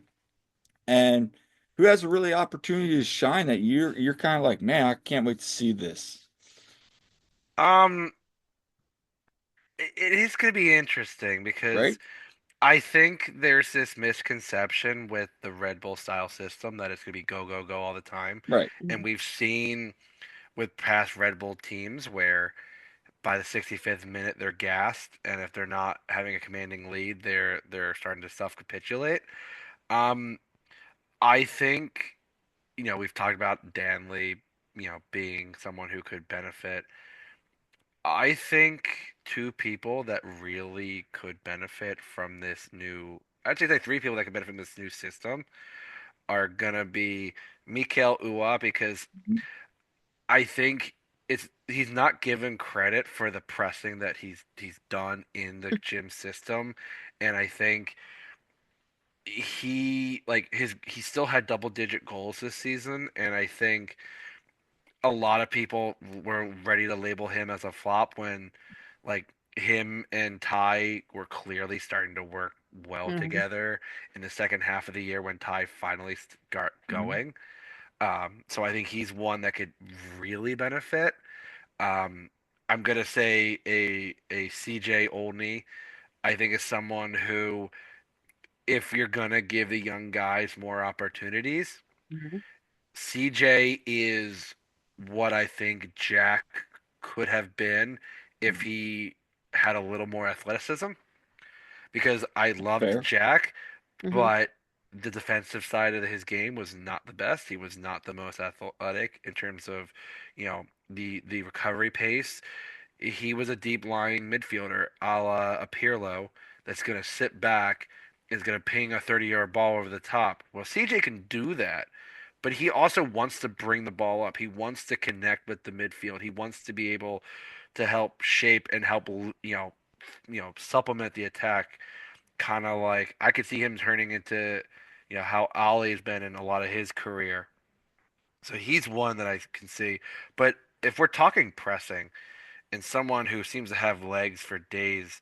And who has a really opportunity to shine that you're kind of like, man, I can't wait to see this, Um, it is going to be interesting because right? I think there's this misconception with the Red Bull style system that it's going to be go, go, go all the time. Right. And we've seen with past Red Bull teams where by the 65th minute they're gassed, and if they're not having a commanding lead, they're starting to self-capitulate. Um, I think, we've talked about Danley, being someone who could benefit. I think two people that really could benefit from this new, I'd say three people that could benefit from this new system are gonna be Mikael Ua because I think he's not given credit for the pressing that he's done in the gym system, and I think he still had double digit goals this season, and I think a lot of people were ready to label him as a flop when like him and Ty were clearly starting to work well Hmm. together in the second half of the year when Ty finally got Mhm. going. So I think he's one that could really benefit. Um, I'm gonna say a CJ Olney. I think is someone who, if you're gonna give the young guys more opportunities, Hmm. CJ is what I think Jack could have been if he had a little more athleticism. Because I loved Fair. Jack, Hmm. but the defensive side of his game was not the best. He was not the most athletic in terms of, the recovery pace. He was a deep lying midfielder, a la a Pirlo, that's going to sit back, is going to ping a 30-yard ball over the top. Well, CJ can do that, but he also wants to bring the ball up. He wants to connect with the midfield. He wants to be able to help shape and help, supplement the attack. Kind of like I could see him turning into, how Ollie's been in a lot of his career. So he's one that I can see. But if we're talking pressing and someone who seems to have legs for days,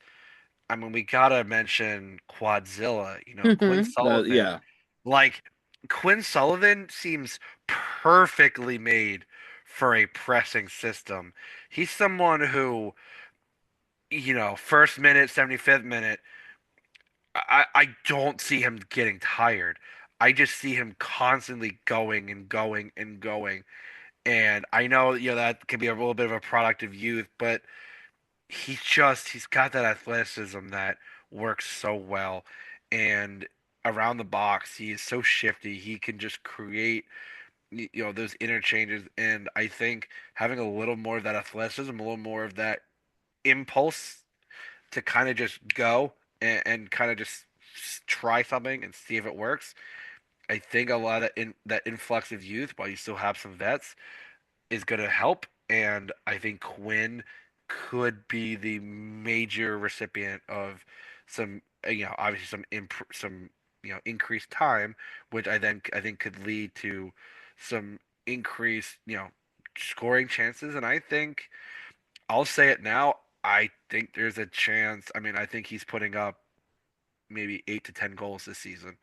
I mean, we gotta mention Quadzilla, Quinn Hmm. Sullivan. Yeah, Like, Quinn Sullivan seems perfectly made for a pressing system. He's someone who, first minute, 75th minute, I don't see him getting tired. I just see him constantly going and going and going. And I know, that can be a little bit of a product of youth, but he's got that athleticism that works so well. And around the box, he is so shifty. He can just create, those interchanges. And I think having a little more of that athleticism, a little more of that impulse to kind of just go and kind of just try something and see if it works. I think a lot of that influx of youth, while you still have some vets, is going to help. And I think Quinn could be the major recipient of some, obviously some, increased time, which I think could lead to some increased, scoring chances. And I think I'll say it now. I think there's a chance. I mean, I think he's putting up maybe 8 to 10 goals this season,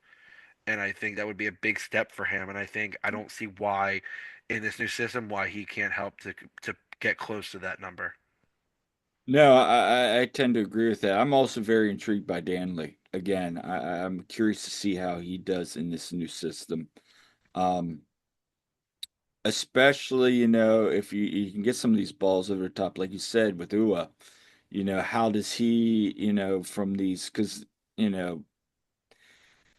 and I think that would be a big step for him. And I don't see why, in this new system, why he can't help to get close to that number. no, I tend to agree with that. I'm also very intrigued by Danley. Again, I'm curious to see how he does in this new system. Um, Especially, if you can get some of these balls over the top, like you said with Ua, how does he, from these, because, you know,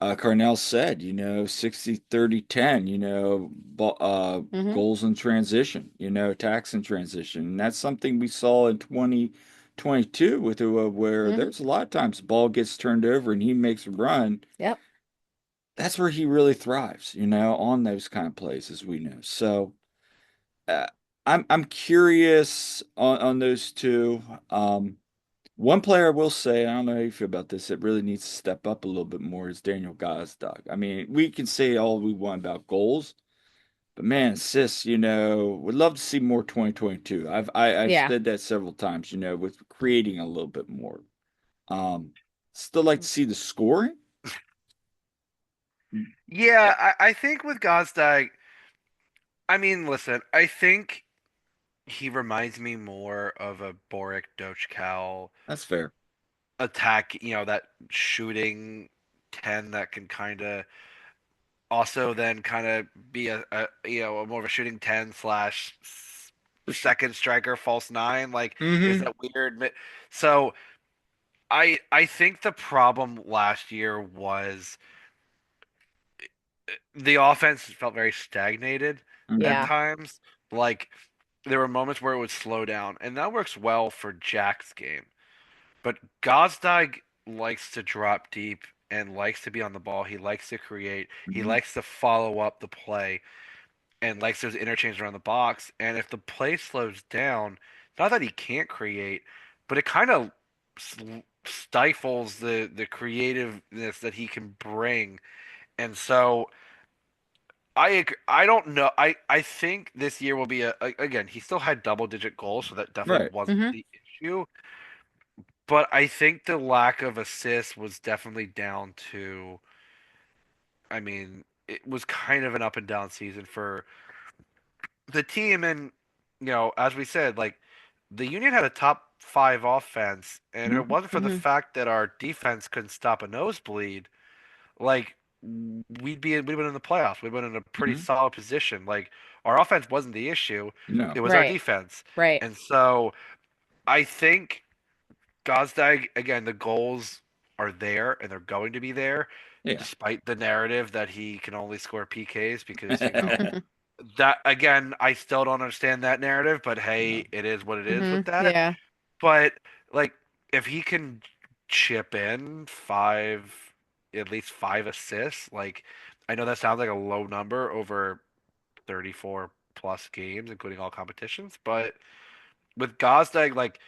Carnell said, 60, 30, 10, Hmm. goals in transition, attacks in transition. And that's something we saw in 2022 with Ua, where Hmm. there's a lot of times the ball gets turned over and he makes a run. Yep. That's where he really thrives, on those kind of plays, as we know. So, uh, I'm curious on those two. One player I will say, I don't know how you feel about this, that really needs to step up a little bit more is Daniel Gazdag. I mean, we can say all we want about goals, but man, assists, would love to see more 2022. I've Yeah. said that several times, with creating a little bit more. Um, Still like to see the scoring. Yeah, I think with Gazdag, I mean, listen, I think he reminds me more of a Boric Dochcal That's fair. attack, that shooting 10 that can kind of also then kind of be a more of a shooting 10 slash For sure. second striker, false nine. Like, there's Hmm. that weird. So I think the problem last year was the offense felt very stagnated at Hmm. Yeah. times. Like, there were moments where it would slow down, and that works well for Jack's game. But Gazdag likes to drop deep and likes to be on the ball. He likes to create. He Hmm. likes to follow up the play and likes those interchanges around the box. And if the play slows down, not that he can't create, but it kind of stifles the creativeness that he can bring. And so I don't know. I think this year will be again, he still had double digit goals, so that definitely Right. wasn't Hmm. the issue. But I think the lack of assists was definitely down to, I mean, it was kind of an up and down season for the team. And, as we said, like, the Union had a top five offense. And if it Hmm. wasn't for the Hmm. fact that our defense couldn't stop a nosebleed, like, we'd been in the playoffs. We'd been in a pretty Hmm. solid position. Like, our offense wasn't the issue, No. it was our Right. defense. Right. And so I think Gazdag, again, the goals are there and they're going to be there, Yeah. despite the narrative that he can only score PKs because, that again, I still don't understand that narrative, but No. hey, it is what it is Hmm. with that. Yeah. But like if he can chip in at least five assists, like I know that sounds like a low number over 34 plus games, including all competitions, but with Gazdag, like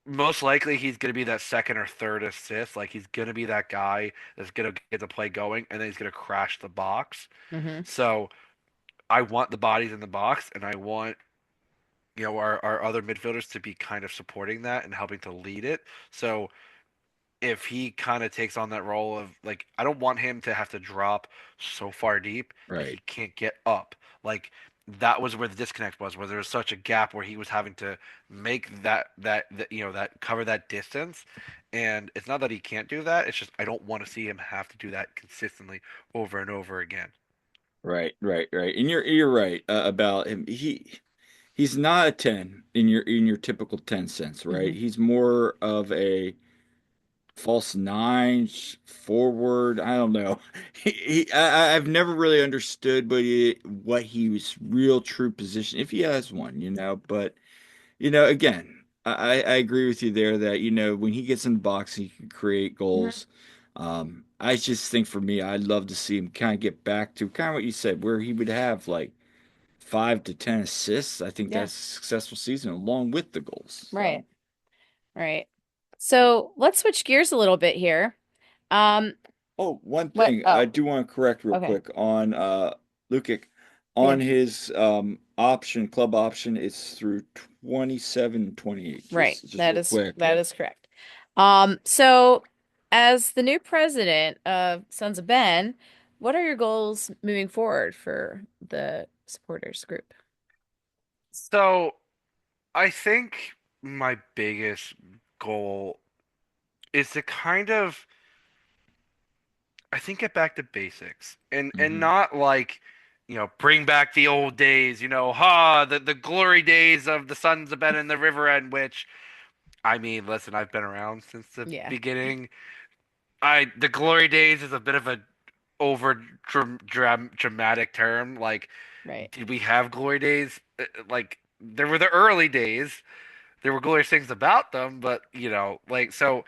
most likely he's going to be that second or third assist. Like he's going to be that guy that's going to get the play going and then he's going to crash the box. Hmm. So I want the bodies in the box and I want, our other midfielders to be kind of supporting that and helping to lead it. So if he kind of takes on that role of like, I don't want him to have to drop so far deep that Right. he can't get up. Like that was where the disconnect was, where there was such a gap where he was having to make that cover that distance. And it's not that he can't do that. It's just I don't want to see him have to do that consistently over and over again. Right. Right. Right. And you're right about him. He's not a 10 in your typical 10 sense, right? Hmm. He's more of a false nine forward. I don't know. I've never really understood, but what his real true position, if he has one, But again, I agree with you there that when he gets in the box, he can create Hmm. goals. I just think for me, I'd love to see him kind of get back to kind of what you said, where he would have like 5 to 10 assists. I think Yeah. that's a successful season along with the goals. Right. Right. So let's switch gears a little bit here. Um, Oh, one what? thing I Oh, do want to correct real okay. quick on Lukic Yeah. on his club option, it's through 27, 28. Right. Just That real is quick. that Yeah. is correct. So as the new president of Sons of Ben, what are your goals moving forward for the supporters group? So I think my biggest goal is to kind of I think get back to basics and Hmm. not like, bring back the old days, the glory days of the Sons of Ben and the River End, which I mean, listen, I've been around since the Yeah. beginning. The glory days is a bit of a over dramatic term. Like, Right. did we have glory days? Like, there were the early days. There were glorious things about them, but like so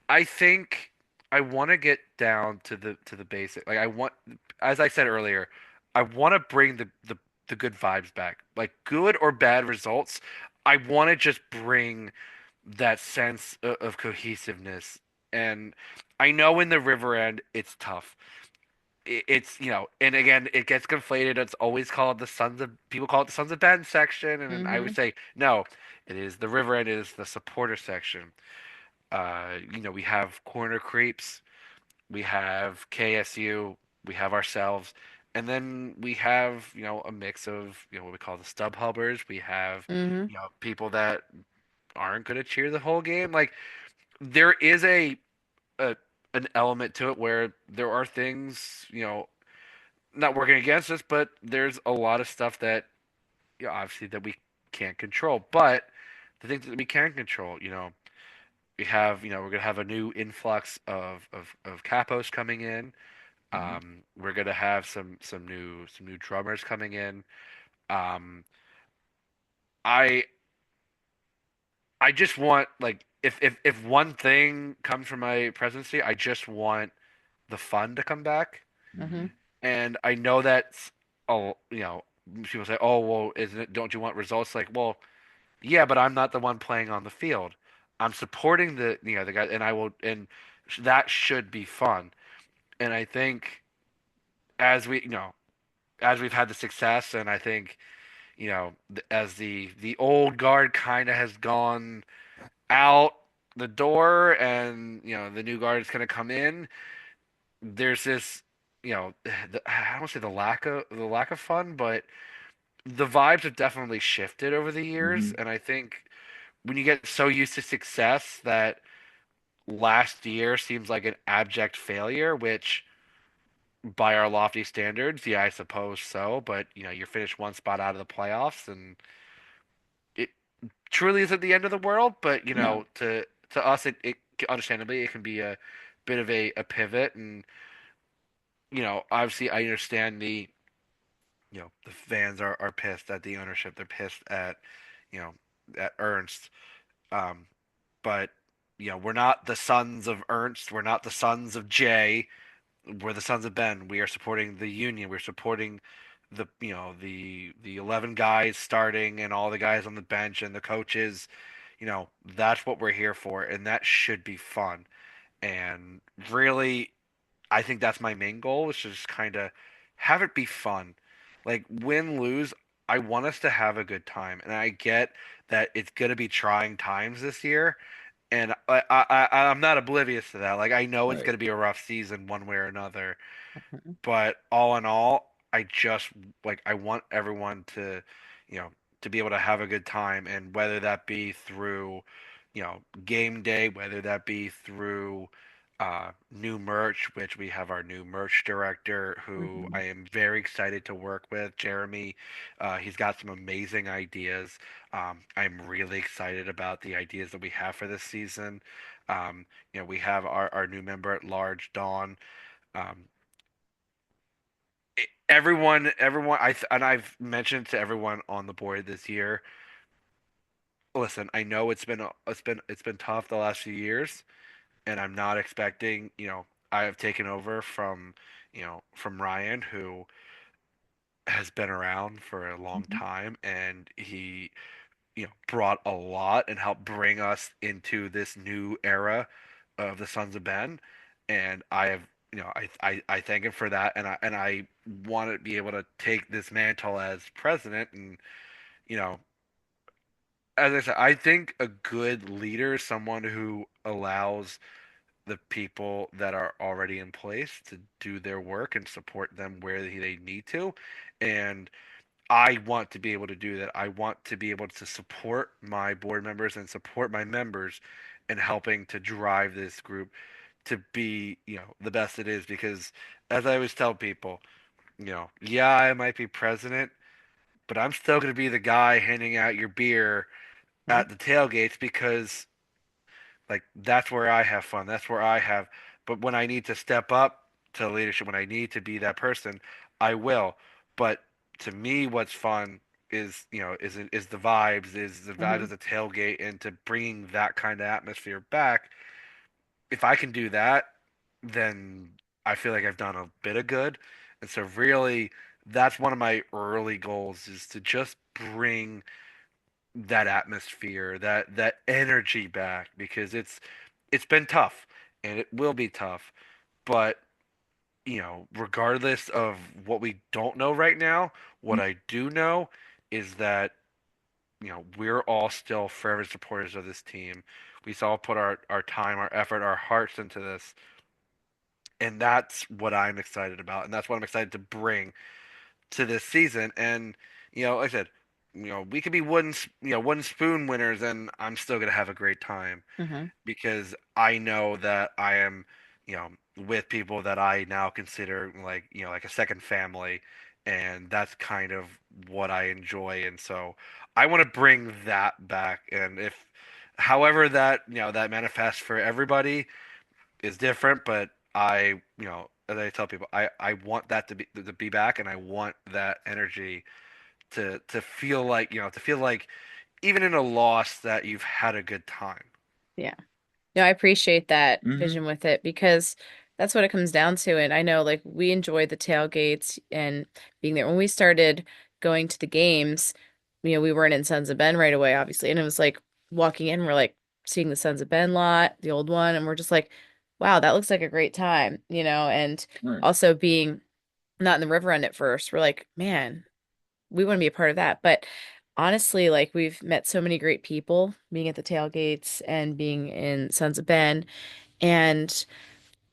I think I want to get down to the basic. Like I want, as I said earlier, I want to bring the good vibes back. Like good or bad results, I want to just bring that sense of cohesiveness. And I know in the river end it's tough. It's and again it gets conflated. It's always called the Sons of people call it the Sons of Ben section, and then I would Mm-hmm. say no, it is the river end. It is the supporter section. We have corner creeps, we have KSU, we have ourselves, and then we have, a mix of, what we call the stub hubbers. We have, Mm-hmm. people that aren't going to cheer the whole game. Like there is a an element to it where there are things, not working against us, but there's a lot of stuff that, obviously that we can't control. But the things that we can control, we have, we're gonna have a new influx of capos coming in. Hmm. We're gonna have some new drummers coming in. Um, I I just want like if one thing comes from my presidency, I just want the fun to come back. Hmm. And I know that's people say, "Oh, well, isn't it? Don't you want results?" Like, well, yeah, but I'm not the one playing on the field. I'm supporting the guy, and I will, and that should be fun. And I think as as we've had the success, and I think as the old guard kind of has gone out the door, and the new guard is going to come in. There's this, I don't want to say the lack of fun, but the vibes have definitely shifted over the years, Hmm. and I think when you get so used to success that last year seems like an abject failure, which by our lofty standards, yeah, I suppose so, but you're finished one spot out of the playoffs, and it truly isn't the end of the world, but No. to us, it understandably it can be a bit of a pivot, and obviously I understand the fans are pissed at the ownership. They're pissed you know, at Ernst. Um, but we're not the sons of Ernst. We're not the sons of Jay. We're the sons of Ben. We are supporting the union. We're supporting the 11 guys starting and all the guys on the bench and the coaches. That's what we're here for, and that should be fun. And really, I think that's my main goal, is to just kind of have it be fun. Like win, lose, I want us to have a good time. And I get that it's going to be trying times this year. And I'm not oblivious to that. Like I know it's Right. going to be a rough season one way or another. Hmm. But all in all, I just I want everyone you know, to be able to have a good time, and whether that be through, game day, whether that be through new merch, which we have our new merch director who Hmm. I am very excited to work with, Jeremy. He's got some amazing ideas. I'm really excited about the ideas that we have for this season. Um, we have our new member at large, Dawn. Um, everyone and I've mentioned to everyone on the board this year, listen, I know it's been tough the last few years, and I'm not expecting, I have taken over from Ryan, who has been around for a long Hmm. time, and he brought a lot and helped bring us into this new era of the Sons of Ben, and I have I thank him for that, and I want to be able to take this mantle as president, and you know as I said, I think a good leader is someone who allows the people that are already in place to do their work and support them where they need to, and I want to be able to do that. I want to be able to support my board members and support my members in helping to drive this group to be, the best it is. Because as I always tell people, yeah, I might be president, but I'm still going to be the guy handing out your beer Hmm. at the tailgates, because like that's where I have fun. That's where I have. But when I need to step up to leadership, when I need to be that person, I will. But to me, what's fun is the vibes Hmm. of the tailgate, and to bringing that kind of atmosphere back. If I can do that, then I feel like I've done a bit of good. And so really, that's one of my early goals, is to just bring that atmosphere, that energy back, because it's been tough, and it will be tough. But, regardless of what we don't know right now, what I do know is that, we're all still forever supporters of this team. We all put our time, our effort, our hearts into this. And that's what I'm excited about. And that's what I'm excited to bring to this season. And, like I said, we could be wooden spoon winners, and I'm still gonna have a great time, Hmm. because I know that I am, with people that I now consider like a second family, and that's kind of what I enjoy. And so I want to bring that back. And if, however that manifests for everybody is different, but as I tell people, I want that to be back, and I want that energy to feel like even in a loss, that you've had a good time. Yeah. No, I appreciate that Hmm. vision with it because that's what it comes down to. And I know like we enjoy the tailgates and being there. When we started going to the games, we weren't in Sons of Ben right away, obviously. And it was like walking in, we're like seeing the Sons of Ben lot, the old one, and we're just like, wow, that looks like a great time, and Right. also being not in the river end at first, we're like, man, we want to be a part of that. But honestly, like we've met so many great people being at the tailgates and being in Sons of Ben, and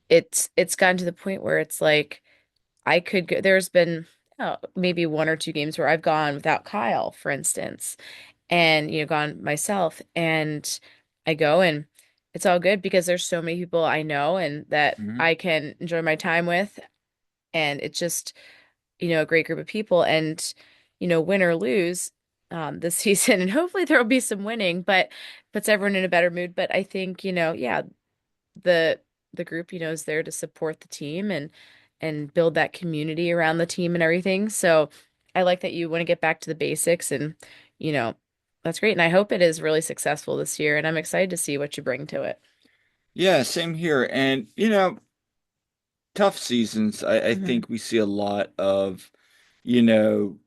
it's gotten to the point where it's like I could go. There's been maybe one or two games where I've gone without Kyle, for instance, and gone myself, and I go and it's all good because there's so many people I know and that Hmm. I can enjoy my time with, and it's just a great group of people. And win or lose this season, and hopefully there will be some winning, but puts everyone in a better mood. But I think yeah, the the group is there to support the team and build that community around the team and everything. So I like that you want to get back to the basics, and you know that's great. And I hope it is really successful this year, and I'm excited to see what you bring to it. Yeah, same here. And tough seasons. I Hmm. think we see a lot of, you know,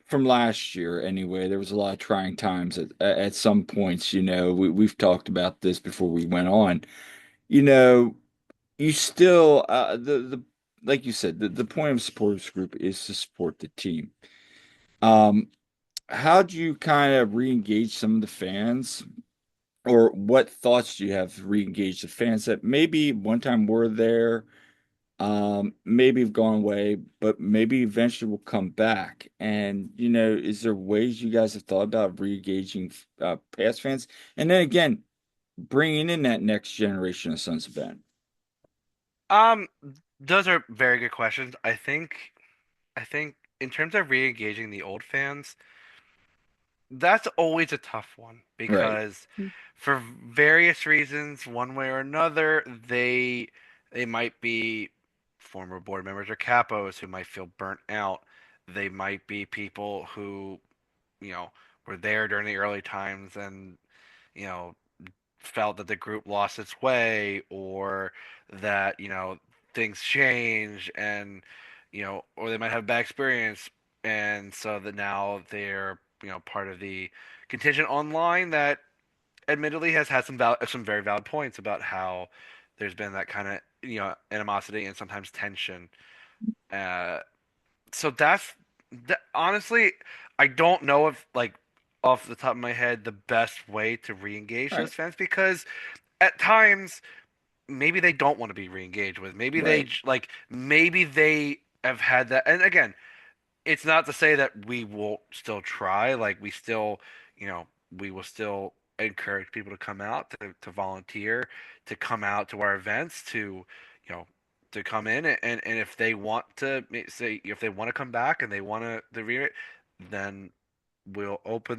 from last year anyway. There was a lot of trying times at some points. We've talked about this before we went on. You know, you still the like you said, the point of supporters group is to support the team. Um, how do you kind of re-engage some of the fans, or what thoughts do you have to re-engage the fans that maybe one time were there, maybe have gone away, but maybe eventually will come back? And is there ways you guys have thought about re-engaging past fans, and then again bringing in that next generation of Sons of Ben? Um, those are very good questions. I think in terms of re-engaging the old fans, that's always a tough one Right. because for various reasons, one way or another, they might be former board members or capos who might feel burnt out. They might be people who, you know, were there during the early times and, you know, felt that the group lost its way, or that things change, and or they might have bad experience, and so that now they're part of the contingent online that admittedly has had some very valid points about how there's been that kind of animosity and sometimes tension. uh so honestly, I don't know if, like, off the top of my head, the best way to re-engage Right. those fans, because at times maybe they don't want to be re-engaged with. Maybe Right. maybe they have had that. And again, it's not to say that we will still try. Like, you know, we will still encourage people to come out, to volunteer, to come out to our events, you know, to come in, and if they want to say, if they want to come back and they want to re it, then we'll open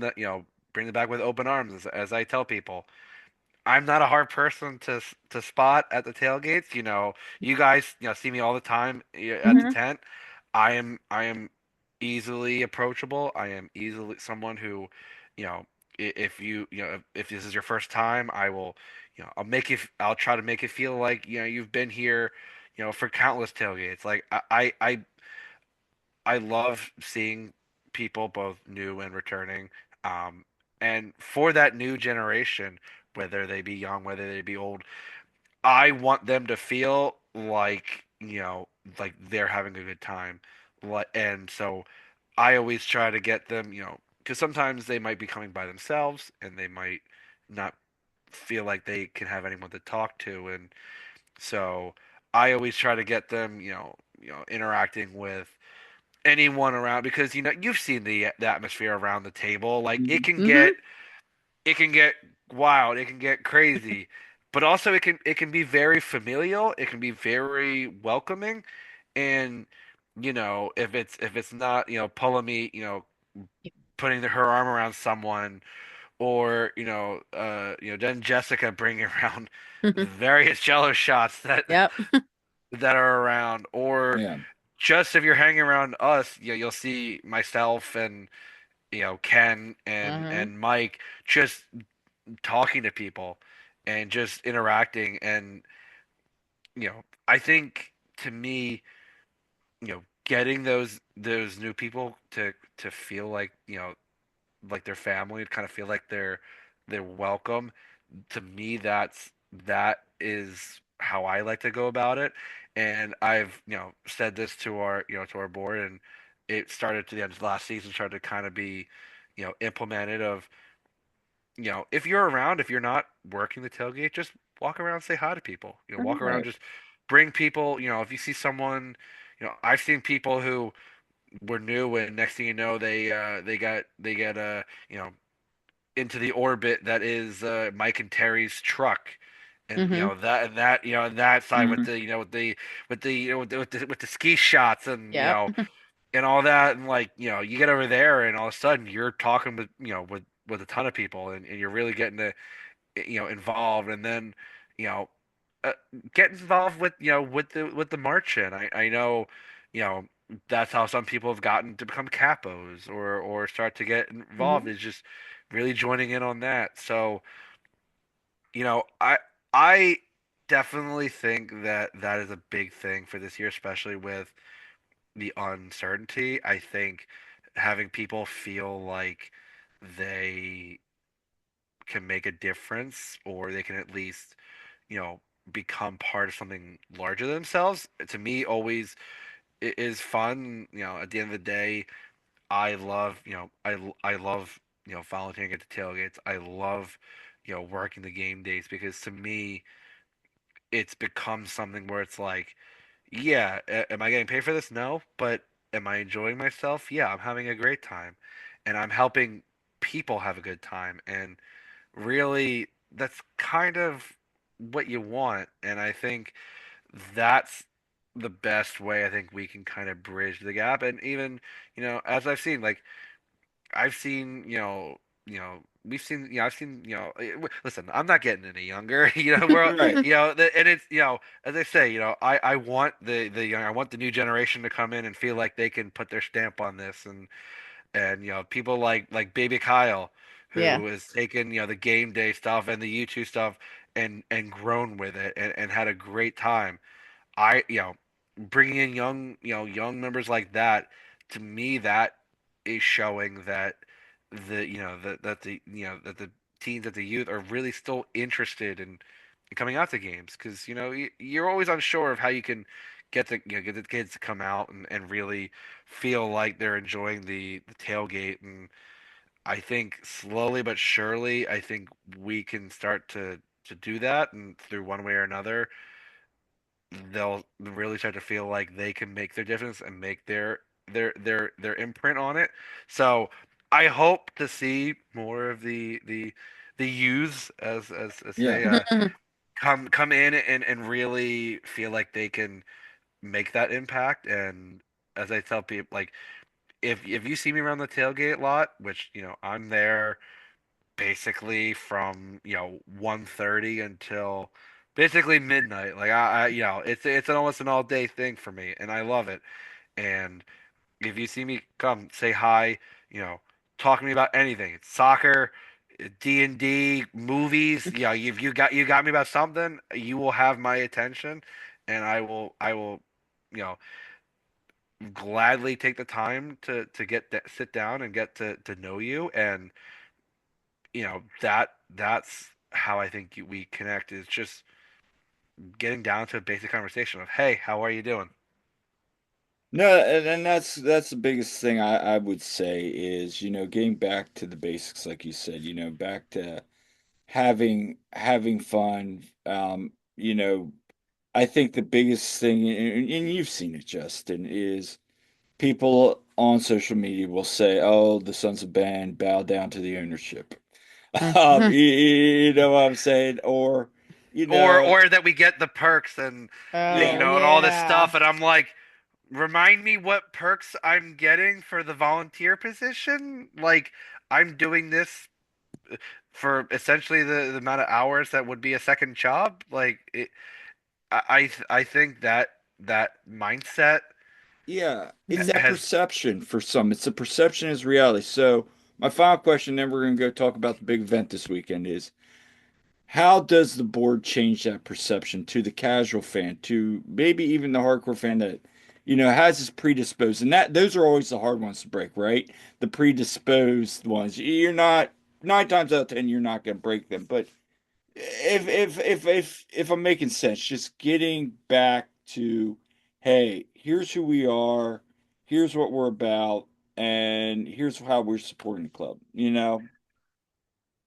bring them back with open arms, as I tell people. I'm not a hard person to spot at the tailgates. You guys, see me all the time, at the Hmm. tent. I am easily approachable. I am easily someone who, if if this is your first time, I will, I'll try to make it feel like, you've been here, for countless tailgates. Like, I love seeing people, both new and returning. Um, and for that new generation, whether they be young, whether they be old, I want them to feel like, like they're having a good time. And so I always try to get them, because sometimes they might be coming by themselves and they might not feel like they can have anyone to talk to. And so I always try to get them, interacting with anyone around, because you've seen the atmosphere around the table. Like, Hmm. it can get wild, it can get crazy, but also it can be very familial, it can be very welcoming. And if it's not, Pulame, putting her arm around someone, or then Jessica bringing around the various jello shots that Yep. that are around, or Yeah. just if you're hanging around us, you'll see myself and Ken Mm-hmm. and Mike just talking to people and just interacting. And I think, to me, getting those new people to feel like their family, to kind of feel like they're welcome. To me, that is how I like to go about it. And I've said this to our board, and it started to the end of last season, started to kind of be implemented of, if you're around, if you're not working the tailgate, just walk around, say hi to people. Walk around, Right. just bring people. If you see someone, I've seen people who were new, and next thing you know, they get you know into the orbit that is Mike and Terry's truck. And Mm-hmm. that side with Mhm. the with the ski shots, and Yep. and all that. And like, you get over there, and all of a sudden you're talking with with a ton of people, and you're really getting to involved. And then you know uh, get involved with with the march in. I know, you know that's how some people have gotten to become capos, or start to get involved, Mm-hmm. is just really joining in on that. So you know I I definitely think that that is a big thing for this year, especially with the uncertainty. I think having people feel like they can make a difference, or they can at least, you know, become part of something larger than themselves, to me, always is fun. At the end of the day, I love, I love, volunteering at the tailgates. I love, working the game days, because to me, it's become something where it's like, yeah, am I getting paid for this? No, but am I enjoying myself? Yeah, I'm having a great time, and I'm helping people have a good time. And really, that's kind of what you want. And I think that's the best way I think we can kind of bridge the gap. And even, as I've seen, we've seen, I've seen, listen, I'm not getting any younger. Right. And it's, as I say, I want the young, I want the new generation to come in and feel like they can put their stamp on this. And people like Baby Kyle, Yeah. who has taken, the game day stuff and the YouTube stuff, and grown with it, and had a great time. Bringing in young members like that, to me, that is showing that the teens, that the youth are really still interested in coming out to games, because you're always unsure of how you can get the kids to come out and really feel like they're enjoying the tailgate. And I think slowly but surely, I think we can start to do that, and through one way or another, they'll really start to feel like they can make their difference and make their imprint on it. So I hope to see more of the youths, as Yeah. they come in and really feel like they can make that impact. And as I tell people, like, if you see me around the tailgate lot, which I'm there basically from 1:30 until basically midnight. Like, it's almost an all day thing for me, and I love it. And if you see me, come say hi. You know, talk to me about anything. It's soccer, D&D, movies. If you got me about something, you will have my attention, and I will you know gladly take the time to sit down and get to know you. And that's how I think we connect, is just getting down to a basic conversation of, hey, how are you doing? No, and that's the biggest thing I would say is, getting back to the basics, like you said, back to having fun. I think the biggest thing, and you've seen it, Justin, is people on social media will say, "Oh, the Sons of Ben bow down to the ownership." Mm-hmm. You know what I'm saying? Or, you know, Or that we get the perks, and Oh, yeah, and all this yeah. stuff, and I'm like, remind me what perks I'm getting for the volunteer position. Like, I'm doing this for essentially the amount of hours that would be a second job. Like, I think that mindset yeah. It's that has. perception for some. It's the perception is reality. So, My final question, then we're going to go talk about the big event this weekend is how does the board change that perception to the casual fan, to maybe even the hardcore fan that, has this predisposed, and that those are always the hard ones to break, right? The predisposed ones. You're not 9 times out of 10, you're not going to break them. But if I'm making sense, just getting back to, hey, here's who we are, here's what we're about, and here's how we're supporting the club, you know?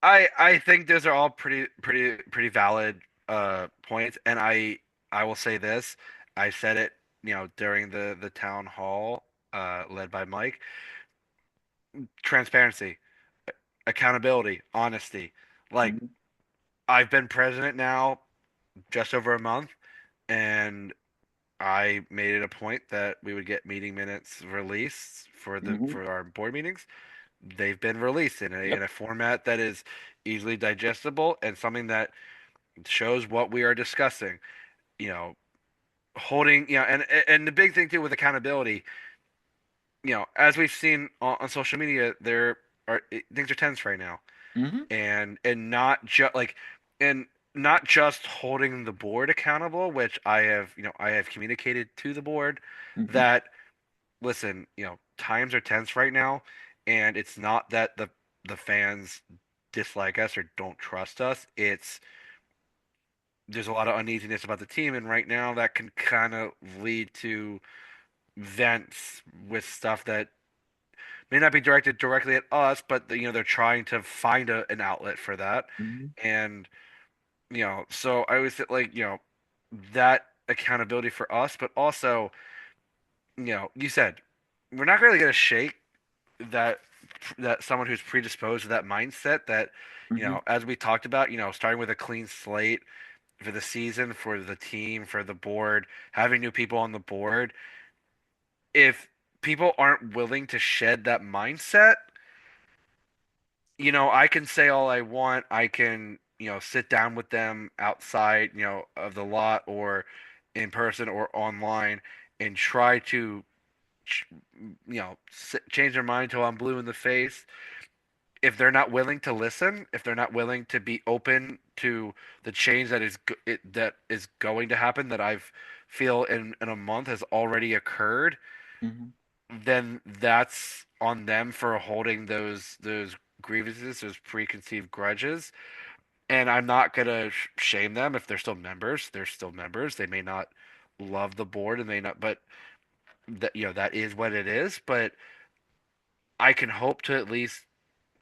I think those are all pretty valid points, and I will say this. I said it, during the town hall led by Mike. Transparency, accountability, honesty. Like, Mhm, I've been president now just over a month, and I made it a point that we would get meeting minutes released mhm. for our board meetings. They've been released Yep. in a format that is easily digestible and something that shows what we are discussing. You know, holding, and the big thing too with accountability, as we've seen on social media, there are things are tense right now, Hmm. and not just like and not just holding the board accountable, which I have communicated to the board Hmm. that listen, times are tense right now, and it's not that the fans dislike us or don't trust us. It's there's a lot of uneasiness about the team, and right now that can kind of lead to vents with stuff that may not be directed directly at us, but they're trying to find an outlet for that, Hmm. and so I always think like that accountability for us, but also you said we're not really gonna shake that someone who's predisposed to that mindset that Hmm. as we talked about starting with a clean slate for the season, for the team, for the board, having new people on the board. If people aren't willing to shed that mindset, I can say all I want. I can, sit down with them outside, of the lot or in person or online and try to, ch- change their mind till I'm blue in the face. If they're not willing to listen, if they're not willing to be open to the change that is going to happen, that I've feel in a month has already occurred, Hmm. then that's on them for holding those grievances, those preconceived grudges. And I'm not gonna shame them if they're still members. They're still members. They may not love the board, and may not, but that is what it is. But I can hope to at least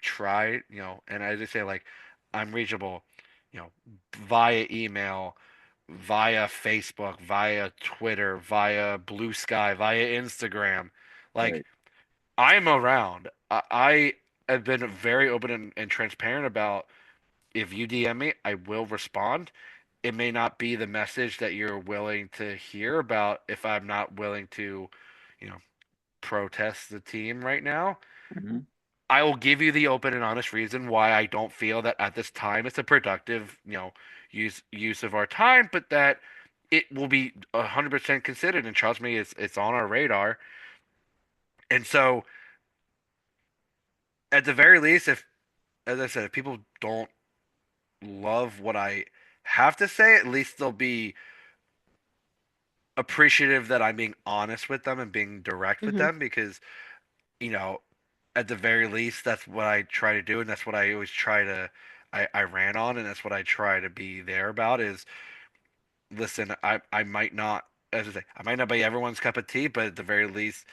try, and as I say, like I'm reachable, you know, via email, via Facebook, via Twitter, via Blue Sky, via Instagram. Like Right. I'm around. I have been very open and transparent about if you DM me, I will respond. It may not be the message that you're willing to hear about if I'm not willing to, you know, protest the team right now. Hmm. I will give you the open and honest reason why I don't feel that at this time it's a productive, use of our time, but that it will be 100% considered. And trust me, it's on our radar. And so, at the very least, if as I said, if people don't love what I have to say, at least they'll be appreciative that I'm being honest with them and being direct with Hmm. them because, you know, at the very least, that's what I try to do, and that's what I always try to. I ran on, and that's what I try to be there about. Is listen, I might not, as I say, I might not be everyone's cup of tea, but at the very least,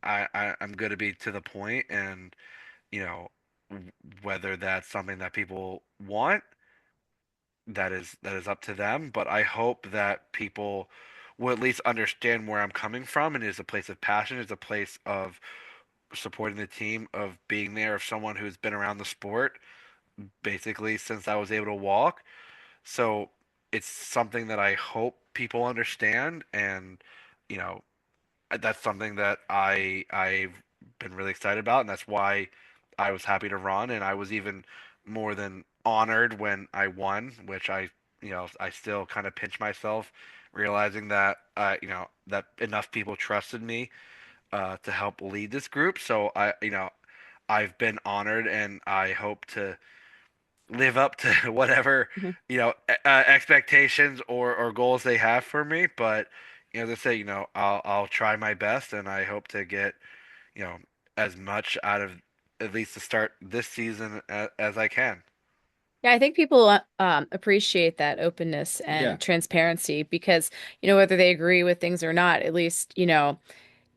I'm going to be to the point, and you know, whether that's something that people want, that is up to them. But I hope that people will at least understand where I'm coming from, and it's a place of passion, it's a place of supporting the team, of being there, of someone who's been around the sport basically since I was able to walk. So it's something that I hope people understand, and you know that's something that I've been really excited about, and that's why I was happy to run, and I was even more than honored when I won, which I still kind of pinch myself, realizing that that enough people trusted me to help lead this group. So I've been honored, and I hope to live up to whatever, Mhm. expectations or goals they have for me. But as I say, I'll try my best, and I hope to get you know as much out of at least to start this season as I can. Yeah, I think people appreciate that openness Yeah. and transparency because, whether they agree with things or not, at least,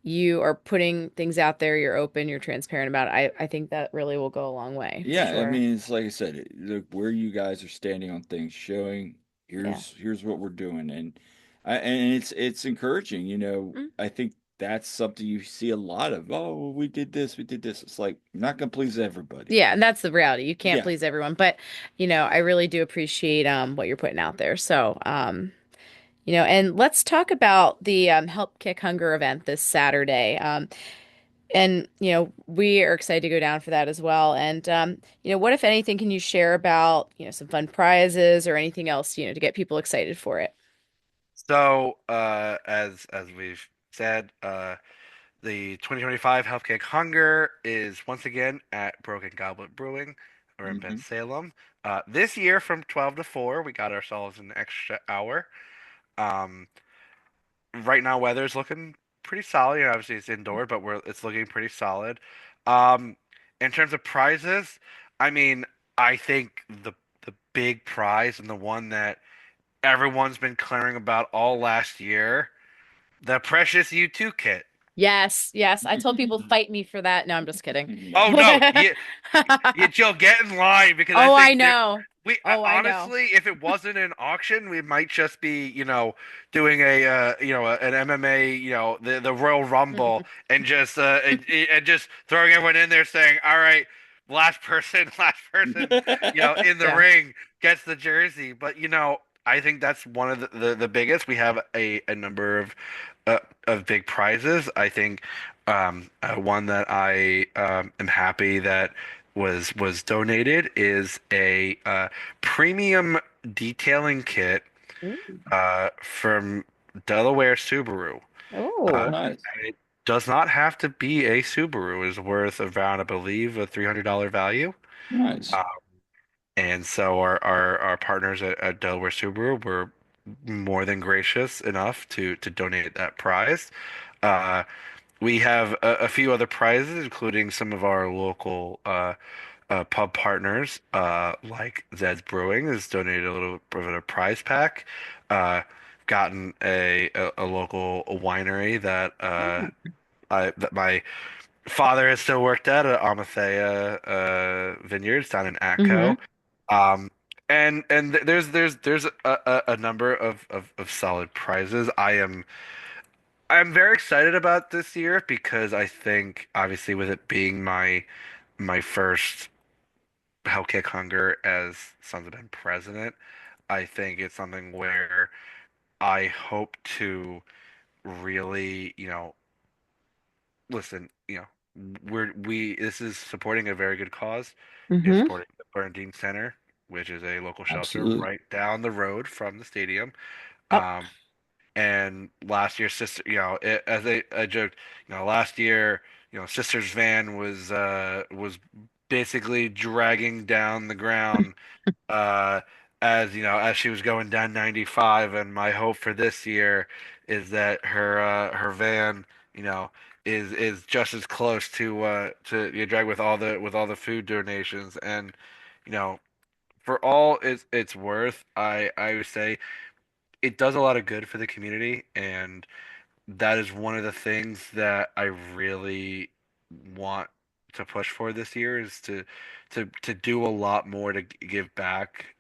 you are putting things out there, you're open, you're transparent about it. I think that really will go a long way for Yeah, I sure. mean, it's like I said, look where you guys are standing on things, showing Yeah. here's what we're doing, and it's encouraging. Mm. I think that's something you see a lot of. Oh, well, we did this, we did this. It's like you're not gonna please everybody. Yeah, and that's the reality. You can't Yeah. please everyone, but I really do appreciate what you're putting out there. So, and let's talk about the Help Kick Hunger event this Saturday. And we are excited to go down for that as well. And what if anything can you share about, some fun prizes or anything else, to get people excited for it? So, as we've said, the 2025 Health Cake Hunger is once again at Broken Goblet Brewing, or in Hmm. Bensalem. This year from 12 to 4, we got ourselves an extra hour. Um, right now, weather's looking pretty solid. Obviously, it's indoor, but it's looking pretty solid. Um, in terms of prizes, I mean, I think the big prize and the one that everyone's been clearing about all last year, the Precious U2 kit. Yes, yes. I told people fight me for that. No, I'm just kidding. Oh no, you Jill, get in line because I Oh, I think there know. we Oh, I know. honestly, if it wasn't an auction, we might just be, doing an MMA, the Royal Rumble and just and just throwing everyone in there saying, "All right, last person, in the Yeah. ring gets the jersey." But I think that's one of the biggest. We have a number of big prizes. I think one that I am happy that was donated is a premium detailing kit Ooh. from Delaware Subaru. Oh, Oh. nice, And it does not have to be a Subaru. It's worth around, I believe, a $300 value. nice. Uh, and so our partners at Delaware Subaru were more than gracious enough to donate that prize. Uh, we have a few other prizes, including some of our local pub partners, like Zed's Brewing, has donated a little bit of a prize pack. Uh, gotten a local winery that my father has still worked at Amathea Vineyards down in Mm-hmm. Atco. Um, and there's a number of solid prizes. I'm very excited about this year because I think obviously with it being my first Hellkick Hunger as Sons of Ben president, I think it's something where I hope to really, listen, we this is supporting a very good cause. You're Mm-hmm. supporting the Bernadine Center, which is a local shelter Absolutely. right down the road from the stadium. Oh. Um, And last year, sister, as I joked, last year, sister's van was basically dragging down the ground, uh, as she was going down 95. And my hope for this year is that her van, you know, is just as close to drag with all the food donations. And you know, for all it's worth, I would say it does a lot of good for the community, and that is one of the things that I really want to push for this year is to do a lot more to give back,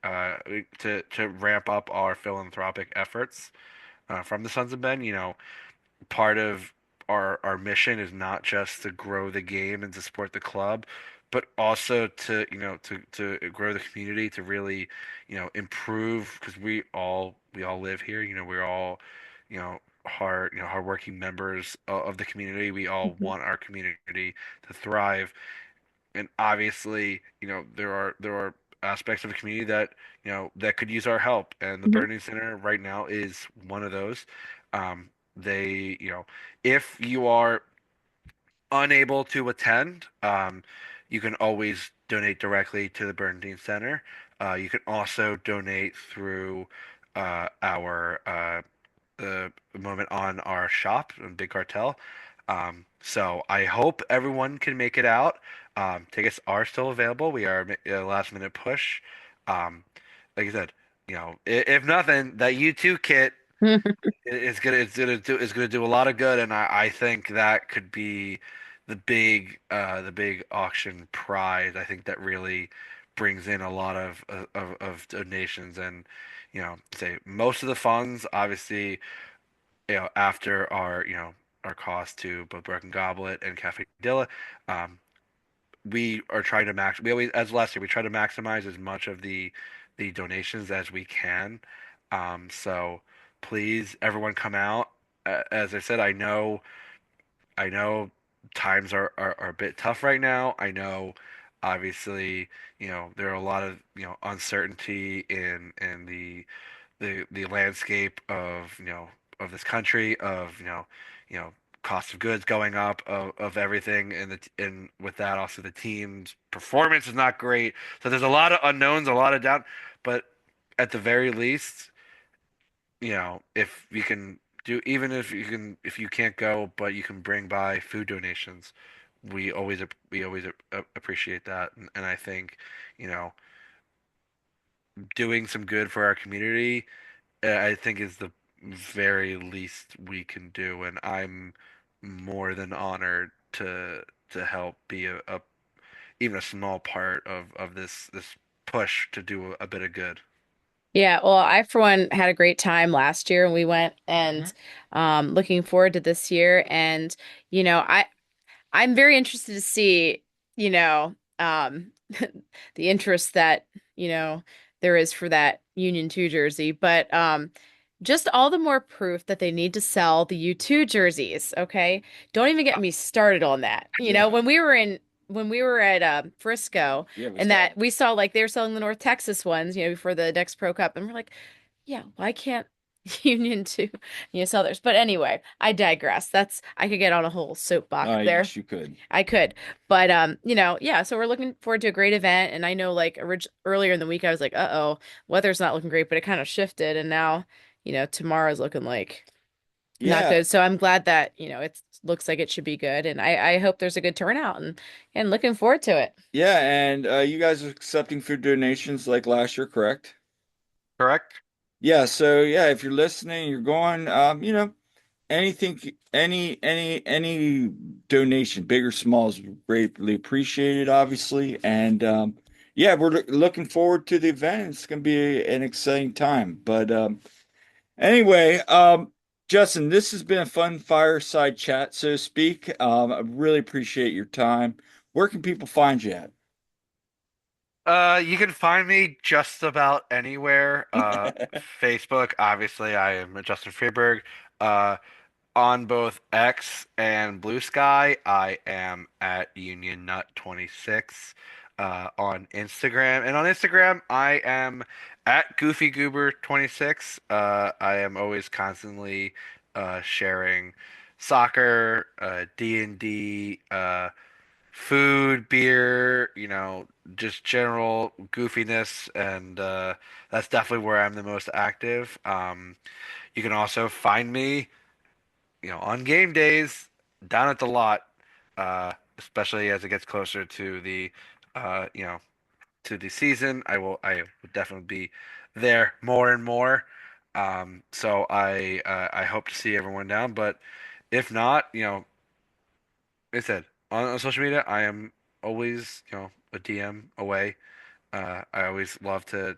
to ramp up our philanthropic efforts from the Sons of Ben. Part of our mission is not just to grow the game and to support the club, but also to grow the community, to really improve because we all live here. We're all hardworking members of the community. We all Mm-hmm. want our community to thrive, and obviously there are aspects of the community that could use our help, and the Mm-hmm. Burning Center right now is one of those. They, if you are unable to attend, you can always donate directly to the Bernstein Center. You can also donate through our the moment on our shop on Big Cartel. So I hope everyone can make it out. Tickets are still available. We are a last minute push. Um, like I said, if nothing, that U2 kit is gonna do a lot of good, and I think that could be the big auction prize. I think that really brings in a lot of donations, and say most of the funds, obviously, after our cost to both Broken Goblet and Cafe Dilla, um, we are trying to max. We always, as last year, we try to maximize as much of the donations as we can. So please, everyone, come out. As I said, I know times are a bit tough right now. I know, obviously, there are a lot of uncertainty in the landscape of this country, of you know cost of goods going up, of everything, and with that also the team's performance is not great, so there's a lot of unknowns, a lot of doubt, but at the very least, if you can do, even if you can't go but you can bring by food donations, we always appreciate that, and I think you know doing some good for our community, I think is the very least we can do, and I'm more than honored to help be a even a small part of this push to do a bit of good. Yeah, well, I for one had a great time last year when we went and Mhm. looking forward to this year. And I'm very interested to see, you know, the interest that, you know, there is for that Union 2 jersey, but just all the more proof that they need to sell the U2 jerseys, okay? Don't even get me started on that. Yeah. When we were at Frisco Yeah, and Wisconsin. that we saw like they were selling the North Texas ones, before the next Pro Cup, and we're like, yeah, why can't Union 2, sell theirs? But anyway, I digress. I could get on a whole soapbox there. Yes, you could. I could. But yeah, so we're looking forward to a great event, and I know like earlier in the week I was like, "Uh-oh, weather's not looking great," but it kind of shifted, and now, tomorrow's looking like not Yeah. good. So I'm glad that, it looks like it should be good, and I hope there's a good turnout, and looking forward to it. Yeah, and you guys are accepting food donations like last year, correct? Correct? Yeah, so yeah, if you're listening, you're going, anything, any donation, big or small, is greatly appreciated, obviously. And yeah, we're looking forward to the event. It's going to be an exciting time. But anyway, Justin, this has been a fun fireside chat, so to speak. I really appreciate your time. Where can people find you You can find me just about anywhere. at? Facebook, obviously, I am Justin Friedberg. Uh, on both X and Blue Sky, I am at Union Nut 26. On Instagram, and on Instagram, I am at Goofy Goober 26. I am always constantly sharing soccer, D&D, food, beer, just general goofiness, and that's definitely where I'm the most active. You can also find me, on game days down at the lot, especially as it gets closer to uh, you know, the season. I will definitely be there more and more. So I hope to see everyone down, but if not, like I said, on social media, I am always, a DM away. I always love to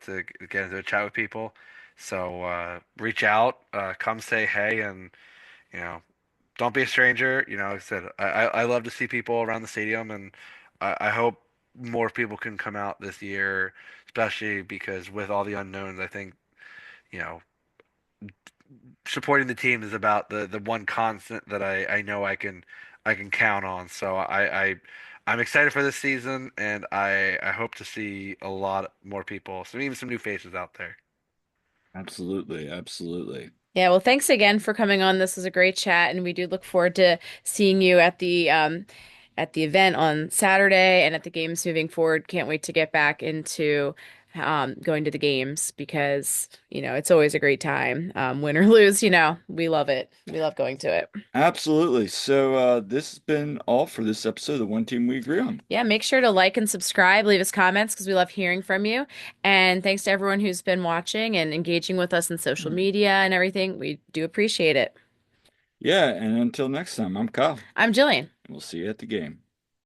get into a chat with people. So reach out, come say hey, and you know, don't be a stranger. Like I said, I love to see people around the stadium, and I hope more people can come out this year, especially because with all the unknowns, I think, you know, supporting the team is about the one constant that I know I can count on. So I'm excited for this season, and I hope to see a lot more people, even some new faces out there. Absolutely, absolutely. Yeah, well, thanks again for coming on. This was a great chat, and we do look forward to seeing you at the at the event on Saturday and at the games moving forward. Can't wait to get back into going to the games because, it's always a great time. Win or lose, we love it. We love going to it. Absolutely. So this has been all for this episode of the One Team We Agree On. Yeah, make sure to like and subscribe, leave us comments because we love hearing from you. And thanks to everyone who's been watching and engaging with us in social media and everything. We do appreciate it. Yeah, and until next time, I'm Kyle. I'm Jillian. We'll see you at the game.